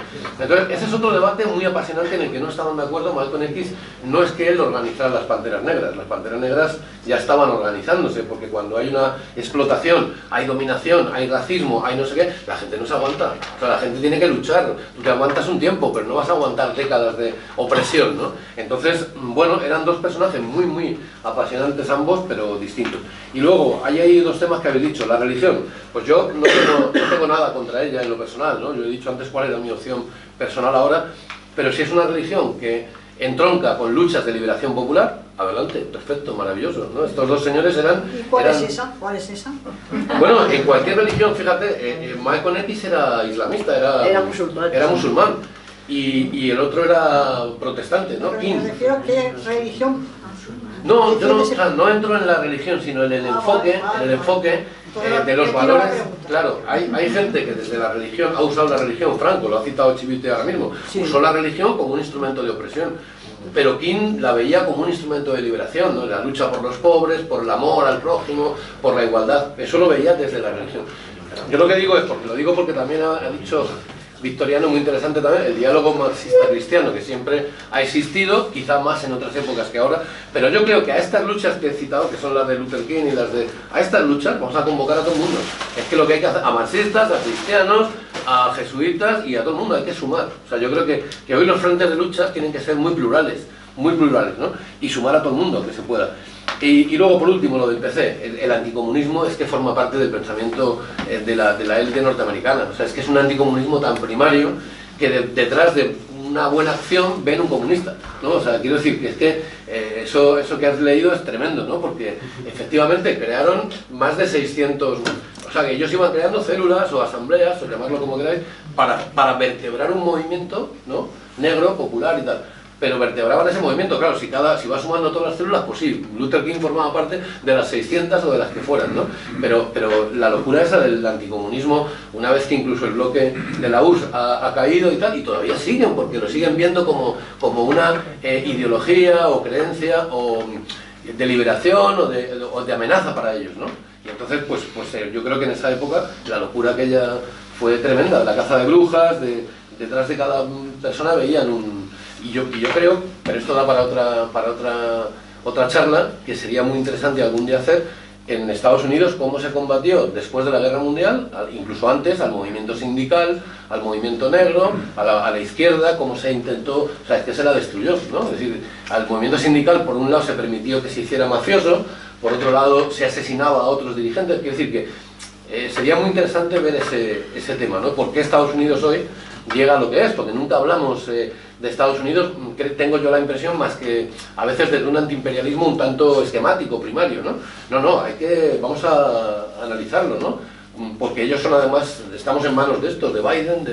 Entonces, ese es otro debate muy apasionante en el que no estaban de acuerdo. Malcolm X no es que él organizara las Panteras Negras ya estaban organizándose, porque cuando hay una explotación, hay dominación, hay racismo, hay no sé qué, la gente no se aguanta, o sea, la gente tiene que luchar, tú te aguantas un tiempo, pero no vas a aguantar décadas de opresión, ¿no? Entonces, bueno, eran dos personajes muy, muy apasionantes ambos, pero distintos. Y luego, hay ahí 2 temas que habéis dicho. La religión, pues yo no tengo nada contra ella en lo personal, ¿no? Yo he dicho antes cuál era mi opción personal ahora, pero si es una religión que entronca con luchas de liberación popular, adelante, perfecto, maravilloso, ¿no? Estos 2 señores eran... ¿Y cuál es esa? Bueno, en cualquier religión, fíjate, Malcolm X era islamista, era musulmán. y el otro era protestante, ¿no? Pero King. me refiero a qué religión. No, yo no, o sea, no entro en la religión, sino en el enfoque, de los valores. Claro, hay gente que desde la religión ha usado la religión, Franco, lo ha citado Chivite ahora mismo, usó la religión como un instrumento de opresión. Pero King la veía como un instrumento de liberación, ¿no? La lucha por los pobres, por el amor al prójimo, por la igualdad. Eso lo veía desde la religión. Yo lo que digo es, porque lo digo porque también ha dicho Victoriano, muy interesante también, el diálogo marxista-cristiano, que siempre ha existido, quizá más en otras épocas que ahora, pero yo creo que a estas luchas que he citado, que son las de Luther King y las de... a estas luchas vamos a convocar a todo el mundo. Es que lo que hay que hacer, a marxistas, a cristianos, a jesuitas y a todo el mundo, hay que sumar. O sea, yo creo que hoy los frentes de luchas tienen que ser muy plurales, ¿no? Y sumar a todo el mundo, que se pueda. Y luego, por último, lo del PC. El anticomunismo es que forma parte del pensamiento de la élite norteamericana. O sea, es que es un anticomunismo tan primario que detrás de una buena acción ven un comunista, ¿no? O sea, quiero decir que es que eso que has leído es tremendo, ¿no? Porque efectivamente crearon más de 600... O sea, que ellos iban creando células o asambleas, o llamarlo como queráis, para vertebrar un movimiento, ¿no? Negro, popular y tal. Pero vertebraban ese movimiento, claro, si va sumando todas las células, pues sí, Luther King formaba parte de las 600 o de las que fueran, ¿no? Pero la locura esa del anticomunismo, una vez que incluso el bloque de la URSS ha caído y tal, y todavía siguen, porque lo siguen viendo como una ideología o creencia o de liberación o de amenaza para ellos, ¿no? Y entonces, pues yo creo que en esa época la locura aquella fue tremenda, la caza de brujas, detrás de cada persona veían un... Y yo creo, pero esto da para otra charla, que sería muy interesante algún día hacer, en Estados Unidos cómo se combatió después de la Guerra Mundial, incluso antes, al movimiento sindical, al movimiento negro, a la izquierda, cómo se intentó, o sea, es que se la destruyó, ¿no? Es decir, al movimiento sindical por un lado se permitió que se hiciera mafioso, por otro lado se asesinaba a otros dirigentes. Quiero decir que sería muy interesante ver ese tema, ¿no? ¿Por qué Estados Unidos hoy llega a lo que es? Porque nunca hablamos de Estados Unidos, tengo yo la impresión, más que a veces desde un antiimperialismo un tanto esquemático, primario, ¿no? No, vamos a analizarlo, ¿no? Porque ellos son además, estamos en manos de estos, de Biden,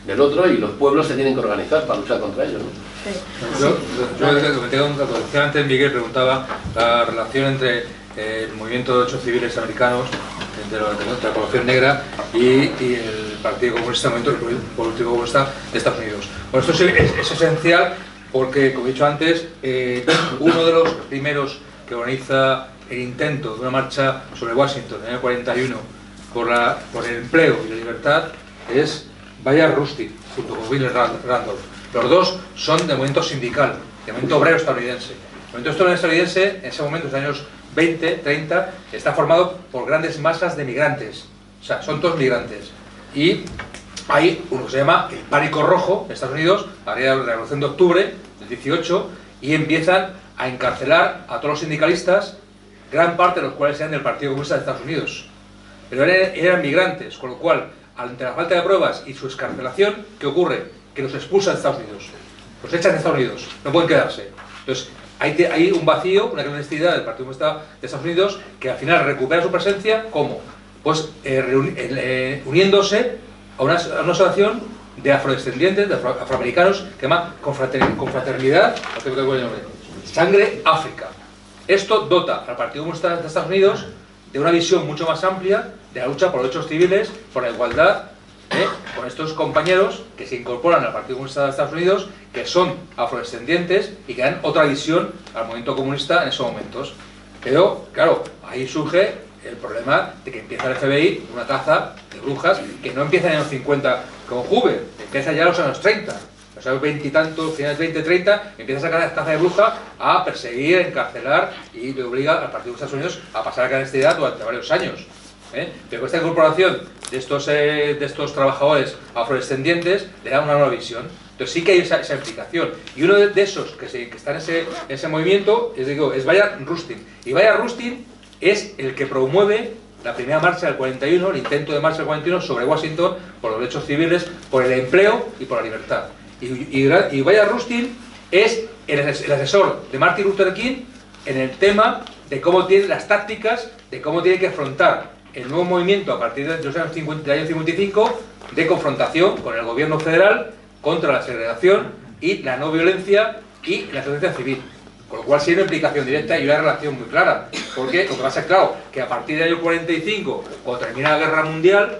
del otro, y los pueblos se tienen que organizar para luchar contra ellos, ¿no? Yo comenté un dato, decía antes Miguel, preguntaba la relación entre el movimiento de derechos civiles americanos, de la población negra y el Partido Comunista, el movimiento político comunista de Estados Unidos. Bueno, esto es esencial porque, como he dicho antes, uno de los primeros que organiza el intento de una marcha sobre Washington en el 41 por el empleo y la libertad es Bayard Rustin, junto con Willis Randolph. Los dos son del movimiento sindical, del movimiento obrero estadounidense. El movimiento obrero estadounidense, en ese momento, en los años 20, 30, está formado por grandes masas de migrantes. O sea, son todos migrantes. Y hay uno que se llama el Pánico Rojo en Estados Unidos, a la Revolución de Octubre del 18, y empiezan a encarcelar a todos los sindicalistas, gran parte de los cuales eran del Partido Comunista de Estados Unidos. Pero eran migrantes, con lo cual, ante la falta de pruebas y su excarcelación, ¿qué ocurre? Que los expulsan de Estados Unidos. Los echan de Estados Unidos, no pueden quedarse. Entonces, hay un vacío, una clandestinidad del Partido Comunista de Estados Unidos que al final recupera su presencia, ¿cómo? Pues uniéndose a una asociación de afrodescendientes, de afroamericanos, que se llama Confraternidad, Sangre África. Esto dota al Partido Comunista de Estados Unidos de una visión mucho más amplia de la lucha por los derechos civiles, por la igualdad, con estos compañeros que se incorporan al Partido Comunista de Estados Unidos, que son afrodescendientes y que dan otra visión al movimiento comunista en esos momentos. Pero, claro, ahí surge el problema de que empieza el FBI una caza de brujas que no empieza en los años 50 con Hoover, empieza ya en los años 30. Los años 20 y tantos, finales 20-30, empieza a sacar la caza de bruja a perseguir, encarcelar y le obliga al Partido de Estados Unidos a pasar a la clandestinidad durante varios años. Pero con esta incorporación de estos trabajadores afrodescendientes le da una nueva visión. Entonces sí que hay esa implicación. Y uno de esos que está en ese movimiento es Bayard Rustin. Y Bayard Rustin es el que promueve la primera marcha del 41, el intento de marcha del 41 sobre Washington por los derechos civiles, por el empleo y por la libertad. Y Bayard Rustin es el asesor de Martin Luther King en el tema de cómo tiene las tácticas, de cómo tiene que afrontar el nuevo movimiento a partir de los años 50, del año 55 de confrontación con el gobierno federal contra la segregación y la no violencia y la sociedad civil. Con lo cual sí hay una implicación directa y una relación muy clara. Porque lo que pasa es, claro, que a partir del año 45, cuando termina la Guerra Mundial,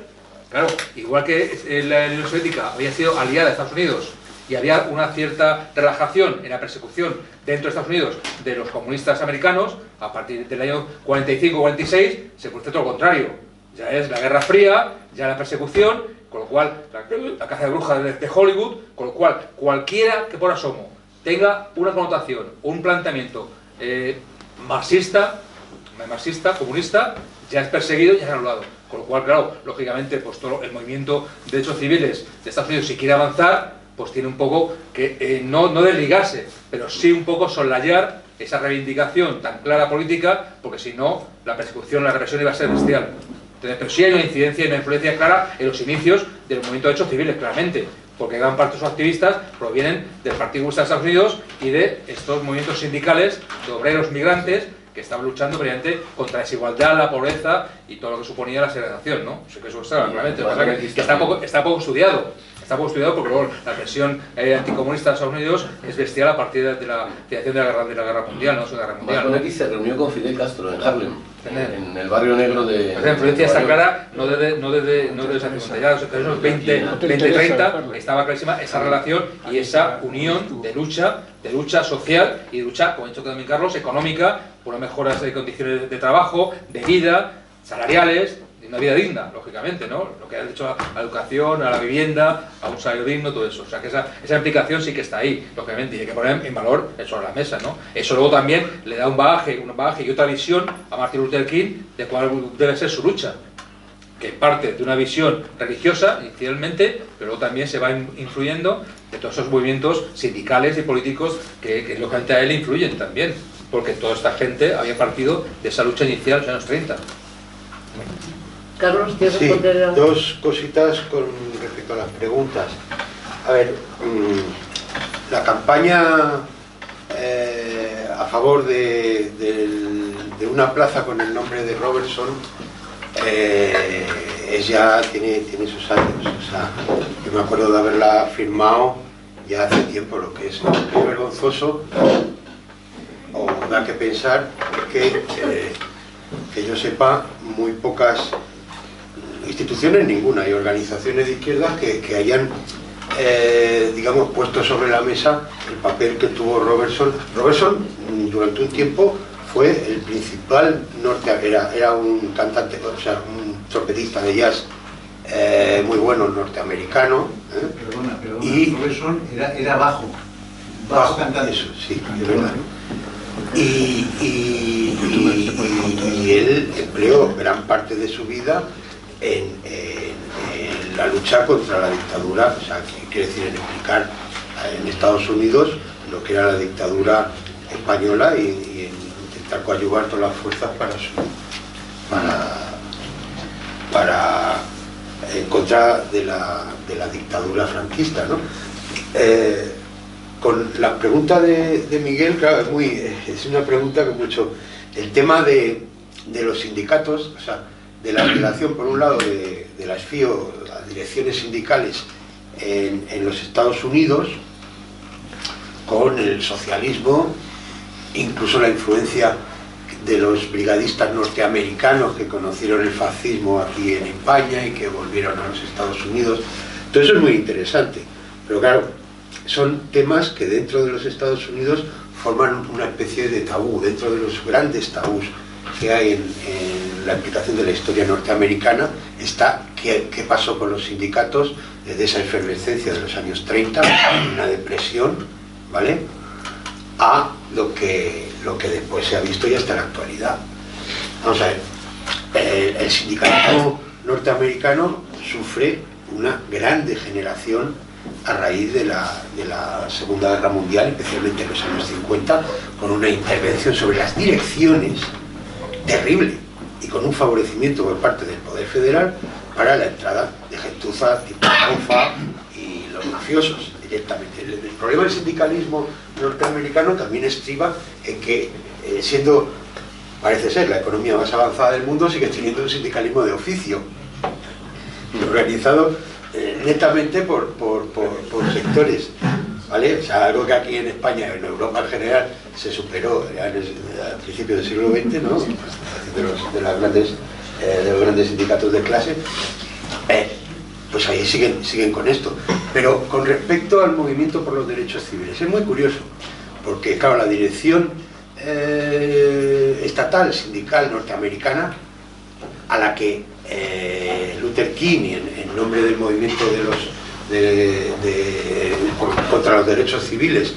claro, igual que la Unión Soviética había sido aliada de Estados Unidos y había una cierta relajación en la persecución dentro de Estados Unidos de los comunistas americanos, a partir del año 45-46 se produce todo lo contrario. Ya es la Guerra Fría, ya la persecución, con lo cual la caza de brujas de Hollywood, con lo cual cualquiera que por asomo tenga una connotación, un planteamiento marxista, comunista, ya es perseguido y ya es anulado. Con lo cual, claro, lógicamente, pues todo el movimiento de derechos civiles de Estados Unidos, si quiere avanzar, pues tiene un poco que no desligarse, pero sí un poco soslayar esa reivindicación tan clara política, porque si no, la persecución, la represión iba a ser bestial. Entonces, pero sí hay una incidencia y una influencia clara en los inicios del movimiento de derechos civiles, claramente, porque gran parte de sus activistas provienen del Partido Comunista de Estados Unidos y de estos movimientos sindicales de obreros migrantes que estaban luchando previamente contra la desigualdad, la pobreza y todo lo que suponía la segregación, ¿no? Sé que eso está claramente, que está poco estudiado. Está poco estudiado porque luego la presión anticomunista de Estados Unidos es bestial a partir de la creación de la Guerra Mundial, ¿no? Segunda Guerra Mundial. Macron aquí se reunió con Fidel Castro en Harlem, en el barrio negro de... La influencia está clara, no desde los años 50, ya desde los 20-30 estaba clarísima esa relación y esa unión de lucha social y de lucha, como ha dicho también Carlos, económica, por las mejoras de condiciones de trabajo, de vida, salariales, de una vida digna, lógicamente, ¿no? Lo que ha hecho a la educación, a la vivienda, a un salario digno, todo eso. O sea que esa implicación sí que está ahí, lógicamente, y hay que poner en valor sobre la mesa, ¿no? Eso luego también le da un bagaje y otra visión a Martin Luther King de cuál debe ser su lucha, que parte de una visión religiosa inicialmente, pero luego también se va influyendo de todos esos movimientos sindicales y políticos que lógicamente a él influyen también, porque toda esta gente había partido de esa lucha inicial de los años 30. Carlos, ¿quieres sí, responder? Dos cositas con respecto a las preguntas. A ver, la campaña a favor de una plaza con el nombre de Robertson tiene sus años. O sea, yo me acuerdo de haberla firmado ya hace tiempo, lo que es muy vergonzoso, o da que pensar que yo sepa, muy pocas instituciones, ninguna, y organizaciones de izquierdas que hayan, digamos, puesto sobre la mesa el papel que tuvo Robertson. Robertson, durante un tiempo, fue el principal era un cantante, o sea, un trompetista de jazz muy bueno, norteamericano. Perdona, y Robertson era bajo cantante. Eso, sí, es verdad. Y él empleó gran parte de su vida en la lucha contra la dictadura, o sea, quiere decir en explicar en Estados Unidos lo que era la dictadura española y en intentar coadyuvar todas las fuerzas para en contra de la dictadura franquista, ¿no? Con la pregunta de Miguel, claro, es una pregunta que mucho... El tema de los sindicatos, o sea, de la relación, por un lado, de las FIO, las direcciones sindicales en los Estados Unidos, con el socialismo, incluso la influencia de los brigadistas norteamericanos que conocieron el fascismo aquí en España y que volvieron a los Estados Unidos. Todo eso es muy interesante, pero claro, son temas que dentro de los Estados Unidos forman una especie de tabú, dentro de los grandes tabús que hay en la explicación de la historia norteamericana. Está qué pasó con los sindicatos desde esa efervescencia de los años 30, una depresión, ¿vale?, a lo que después se ha visto y hasta la actualidad. Vamos a ver, el sindicalismo norteamericano sufre una gran degeneración a raíz de la Segunda Guerra Mundial, especialmente en los años 50, con una intervención sobre las direcciones terrible y con un favorecimiento por parte del Poder Federal para la entrada de gentuza tipo Alfa y los mafiosos directamente. El problema del sindicalismo norteamericano también estriba en que, siendo, parece ser, la economía más avanzada del mundo, sigue teniendo un sindicalismo de oficio, organizado netamente por nuevos sectores, ¿vale? O sea, algo que aquí en España, en Europa en general, se superó al principio del siglo XX, ¿no? De los grandes sindicatos de clase, pues ahí siguen con esto. Pero con respecto al movimiento por los derechos civiles, es muy curioso, porque claro, la dirección estatal, sindical norteamericana, a la que Luther King, en nombre del movimiento contra los derechos civiles,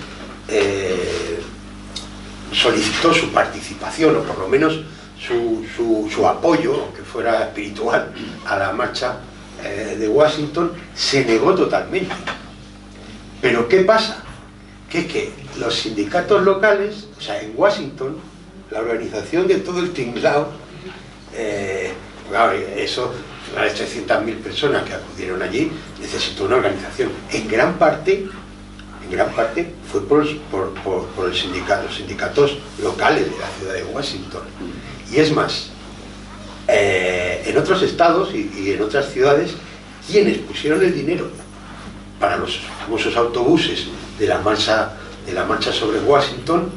solicitó su participación, o por lo menos su apoyo, aunque fuera espiritual, a la marcha de Washington, se negó totalmente. Pero ¿qué pasa? Que es que los sindicatos locales, o sea, en Washington, la organización de todo el tinglao, claro, eso, las 300.000 personas que acudieron allí, necesitó una organización. En gran parte fue por los sindicatos locales de la ciudad de Washington. Y es más, en otros estados y en otras ciudades, quienes pusieron el dinero para los famosos autobuses de la marcha sobre Washington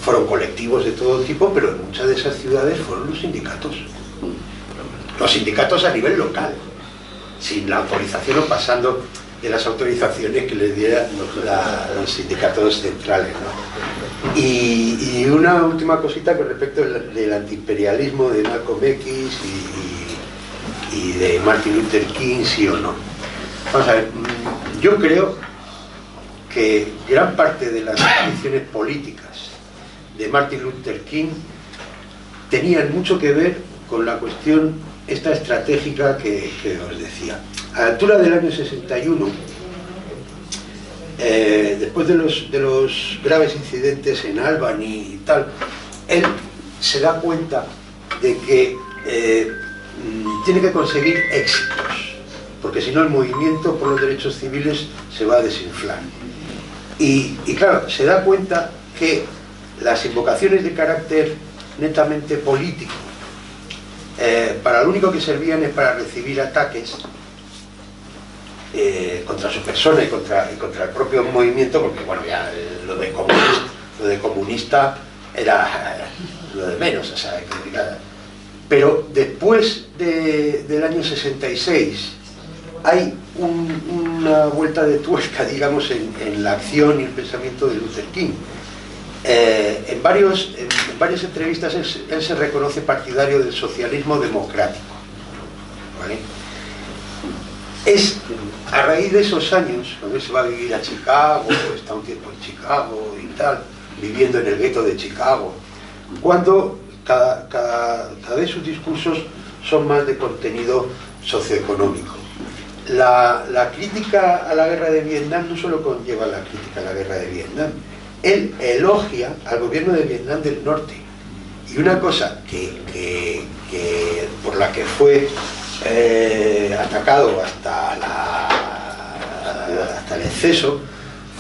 fueron colectivos de todo tipo, pero en muchas de esas ciudades fueron los sindicatos a nivel local, sin la autorización o pasando de las autorizaciones que les dieran los sindicatos centrales, ¿no? Y una última cosita con respecto del antiimperialismo de Malcolm X y de Martin Luther King, sí o no. Vamos a ver, yo creo que gran parte de las posiciones políticas de Martin Luther King tenían mucho que ver con la cuestión esta estratégica que os decía. A la altura del año 61, después de los graves incidentes en Albany y tal, él se da cuenta de que tiene que conseguir éxitos, porque si no el movimiento por los derechos civiles se va a desinflar. Y claro, se da cuenta que las invocaciones de carácter netamente político, para lo único que servían es para recibir ataques contra su persona y contra el propio movimiento, porque bueno, ya lo de comunista era lo de menos, o sea, pero después del año 66 hay una vuelta de tuerca, digamos, en la acción y el pensamiento de Luther King. En varias entrevistas él se reconoce partidario del socialismo democrático, ¿vale? Es a raíz de esos años, cuando él se va a vivir a Chicago, está un tiempo en Chicago y tal, viviendo en el gueto de Chicago, cuando cada vez sus discursos son más de contenido socioeconómico. La crítica a la guerra de Vietnam no solo conlleva la crítica a la guerra de Vietnam, él elogia al gobierno de Vietnam del Norte. Y una cosa que por la que fue atacado hasta el exceso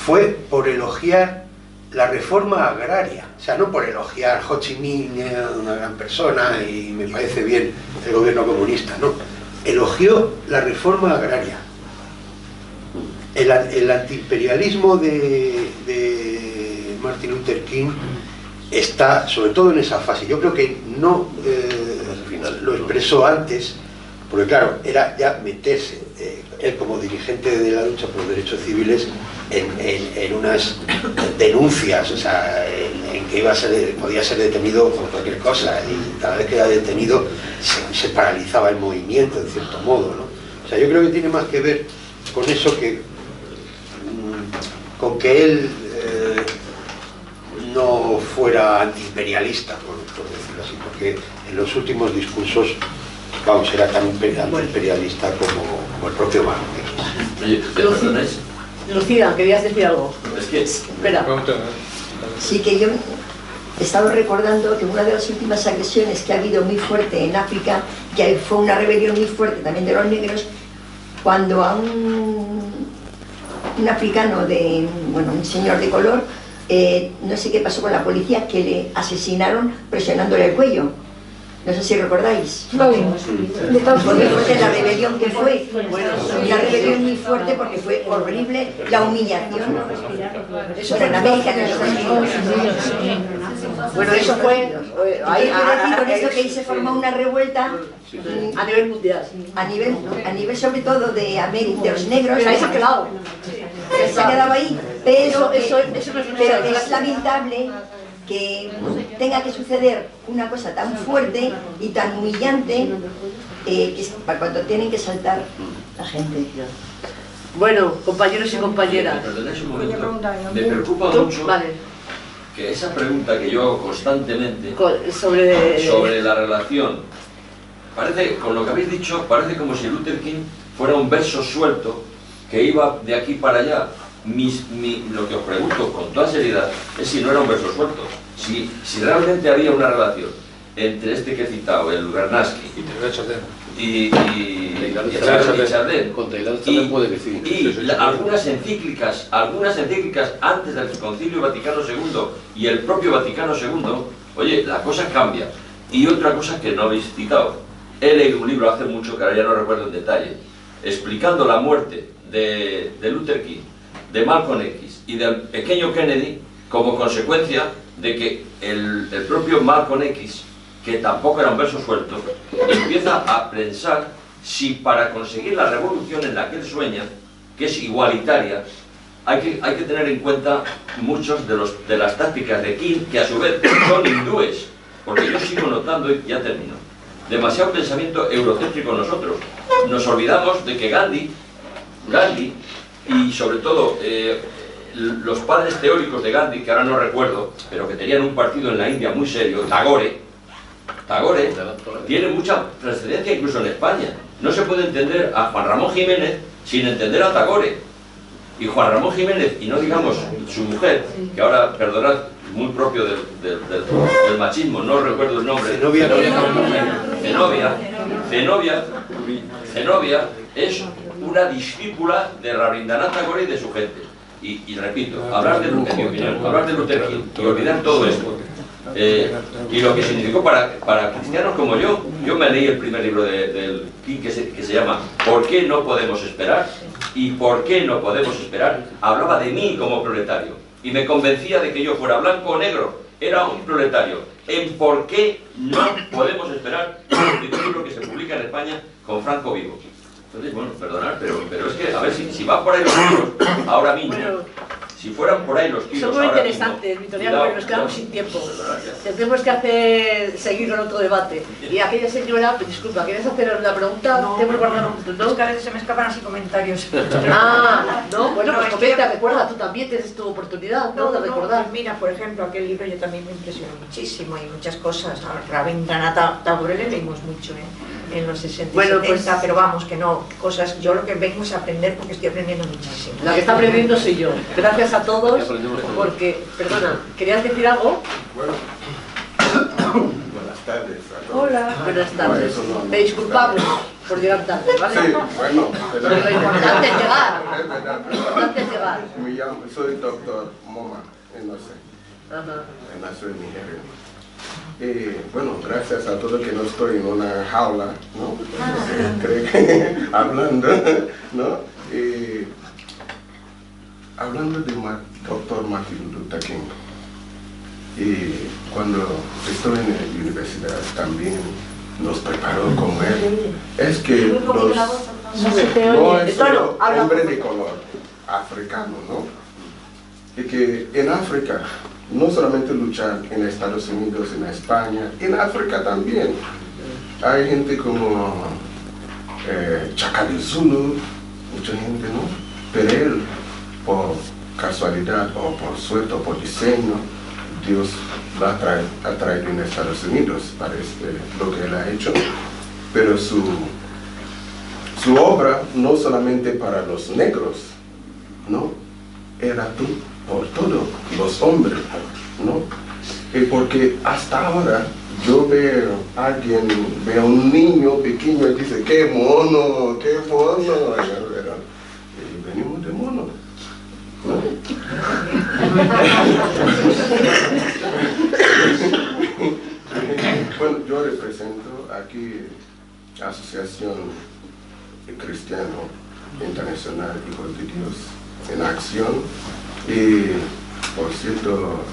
fue por elogiar la reforma agraria. O sea, no por elogiar Ho Chi Minh, una gran persona y me parece bien el gobierno comunista, no. Elogió la reforma agraria. El antiimperialismo de Martin Luther King está sobre todo en esa fase. Yo creo que no lo expresó antes, porque claro, era ya meterse él como dirigente de la lucha por los derechos civiles en unas denuncias, o sea, en que podía ser detenido por cualquier cosa, y cada vez que era detenido se paralizaba el movimiento en cierto modo, ¿no? O sea, yo creo que tiene más que ver con eso que con que él no fuera antiimperialista, por decirlo así, porque en los últimos discursos, vamos, era tan antiimperialista como el propio Marx. Oye, ¿te perdonáis? Lucía, ¿querías decir algo? Es que... Espera. Sí, que yo he estado recordando que una de las últimas agresiones que ha habido muy fuerte en África, que fue una rebelión muy fuerte también de los negros, cuando a un africano, un señor de color, no sé qué pasó con la policía, que le asesinaron presionándole el cuello. No sé si recordáis. Lo vimos. Muy fuerte la rebelión que fue. Una rebelión muy fuerte porque fue horrible la humillación. Eso fue en América, en Estados Unidos. Bueno, eso fue... Con esto que ahí se formó una revuelta a nivel mundial. A nivel sobre todo de América, de los negros. Pero ahí se ha quedado. Se ha quedado ahí, pero eso no es lamentable que tenga que suceder una cosa tan fuerte y tan humillante para cuando tienen que saltar la gente. Bueno, compañeros y compañeras. Perdonéis un momento. Me preocupa mucho que esa pregunta que yo hago constantemente sobre la relación, parece, con lo que habéis dicho, parece como si Luther King fuera un verso suelto que iba de aquí para allá. Lo que os pregunto con toda seriedad es si no era un verso suelto, si realmente había una relación entre este que he citado, el Vernadsky, y Chardin, y algunas encíclicas antes del Concilio Vaticano II y el propio Vaticano II. Oye, la cosa cambia. Y otra cosa que no habéis citado, he leído un libro hace mucho, que ahora ya no recuerdo en detalle, explicando la muerte de Luther King, de Malcolm X y del pequeño Kennedy como consecuencia de que el propio Malcolm X, que tampoco era un verso suelto, empieza a pensar si para conseguir la revolución en la que él sueña, que es igualitaria, hay que tener en cuenta muchos de las tácticas de King, que a su vez son hindúes, porque yo sigo notando, y ya termino, demasiado pensamiento eurocéntrico en nosotros. Nos olvidamos de que Gandhi y sobre todo los padres teóricos de Gandhi, que ahora no recuerdo, pero que tenían un partido en la India muy serio, Tagore tiene mucha trascendencia incluso en España. No se puede entender a Juan Ramón Jiménez sin entender a Tagore. Y Juan Ramón Jiménez, y no digamos su mujer, que ahora, perdonad, muy propio del machismo, no recuerdo el nombre, Zenobia es una discípula de Rabindranath Tagore y de su gente. Y repito, hablar de Luther King y olvidar todo esto, y lo que significó para cristianos como yo me leí el primer libro del King que se llama ¿Por qué no podemos esperar? Y ¿por qué no podemos esperar? Hablaba de mí como proletario y me convencía de que yo fuera blanco o negro, era un proletario. En ¿Por qué no podemos esperar? Es el libro que se publica en España con Franco vivo. Entonces, bueno, perdonad, pero es que, a ver, si van por ahí los tiros ahora mismo, si fueran por ahí los tiros son muy interesantes, Victoriano, pero nos quedamos sin tiempo. Tenemos que seguir con otro debate. Y aquella señora, disculpa, ¿quieres hacer una pregunta? No, es que a veces se me escapan así comentarios. Bueno, pues comenta, recuerda, tú también tienes tu oportunidad, ¿no? De recordar. Pues mira, por ejemplo, aquel libro yo también me impresionó muchísimo y muchas cosas. A Rabindranath Tagore le leímos mucho, en los 60 y 70, pero vamos, que no, cosas, yo lo que vengo es aprender porque estoy aprendiendo muchísimo. La que está aprendiendo soy yo. Gracias a todos, porque, perdona, ¿querías decir algo? Buenas tardes a todos. Hola. Buenas tardes. Te disculpamos por llegar tarde, ¿vale? Sí, bueno. Pero lo importante es llegar. Lo importante es llegar. Soy doctor Moma, no sé. Nació en Nigeria. Bueno, gracias a todos que no estoy en una jaula, ¿no? Creo que hablando, ¿no? Hablando de doctor Martin Luther King, cuando estuve en la universidad también nos preparó como él. Es que no es solo hombre de color africano, ¿no? Y que en África no solamente luchar en Estados Unidos, en España, en África también. Hay gente como Chakali Zulu, mucha gente, ¿no? Pero él, por casualidad o por suerte o por diseño, Dios lo ha traído en Estados Unidos para lo que él ha hecho. Pero su obra no solamente para los negros, ¿no? Era por todos los hombres, ¿no? Porque hasta ahora yo veo a un niño pequeño y dice, ¡qué mono! ¡Qué mono! Y venimos de mono, ¿no? Bueno, yo represento aquí Asociación Cristiano Internacional Hijos de Dios en Acción y, por cierto,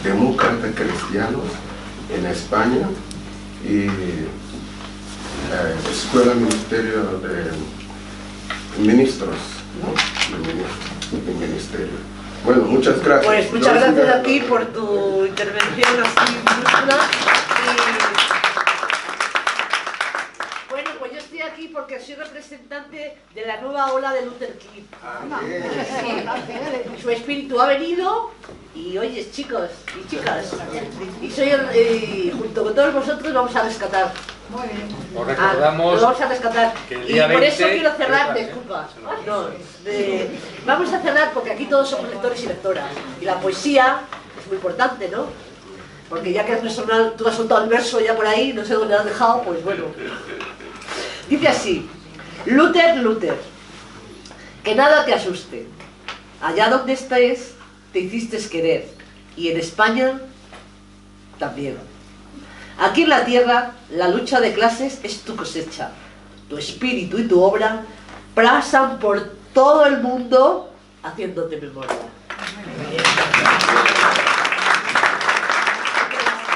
Demócratas Cristianos en España y Escuela Ministerio de Ministros, ¿no? De ministerio. Bueno, muchas gracias. Pues muchas gracias a ti por tu intervención así minúscula. Bueno, pues yo estoy aquí porque soy representante de la nueva ola de Luther King. Su espíritu ha venido y oyes, chicos y chicas, y soy junto con todos vosotros vamos a rescatar. Muy bien. Os recordamos lo vamos a rescatar. Que el día y por 20, eso quiero cerrar, disculpa. Vamos a cerrar porque aquí todos somos lectores y lectoras. Y la poesía es muy importante, ¿no? Porque ya que tú has soltado el verso ya por ahí, no sé dónde lo has dejado, pues bueno. Dice así: Luther, Luther, que nada te asuste. Allá donde estés, te hiciste querer. Y en España, también. Aquí en la tierra, la lucha de clases es tu cosecha. Tu espíritu y tu obra pasan por todo el mundo haciéndote memoria.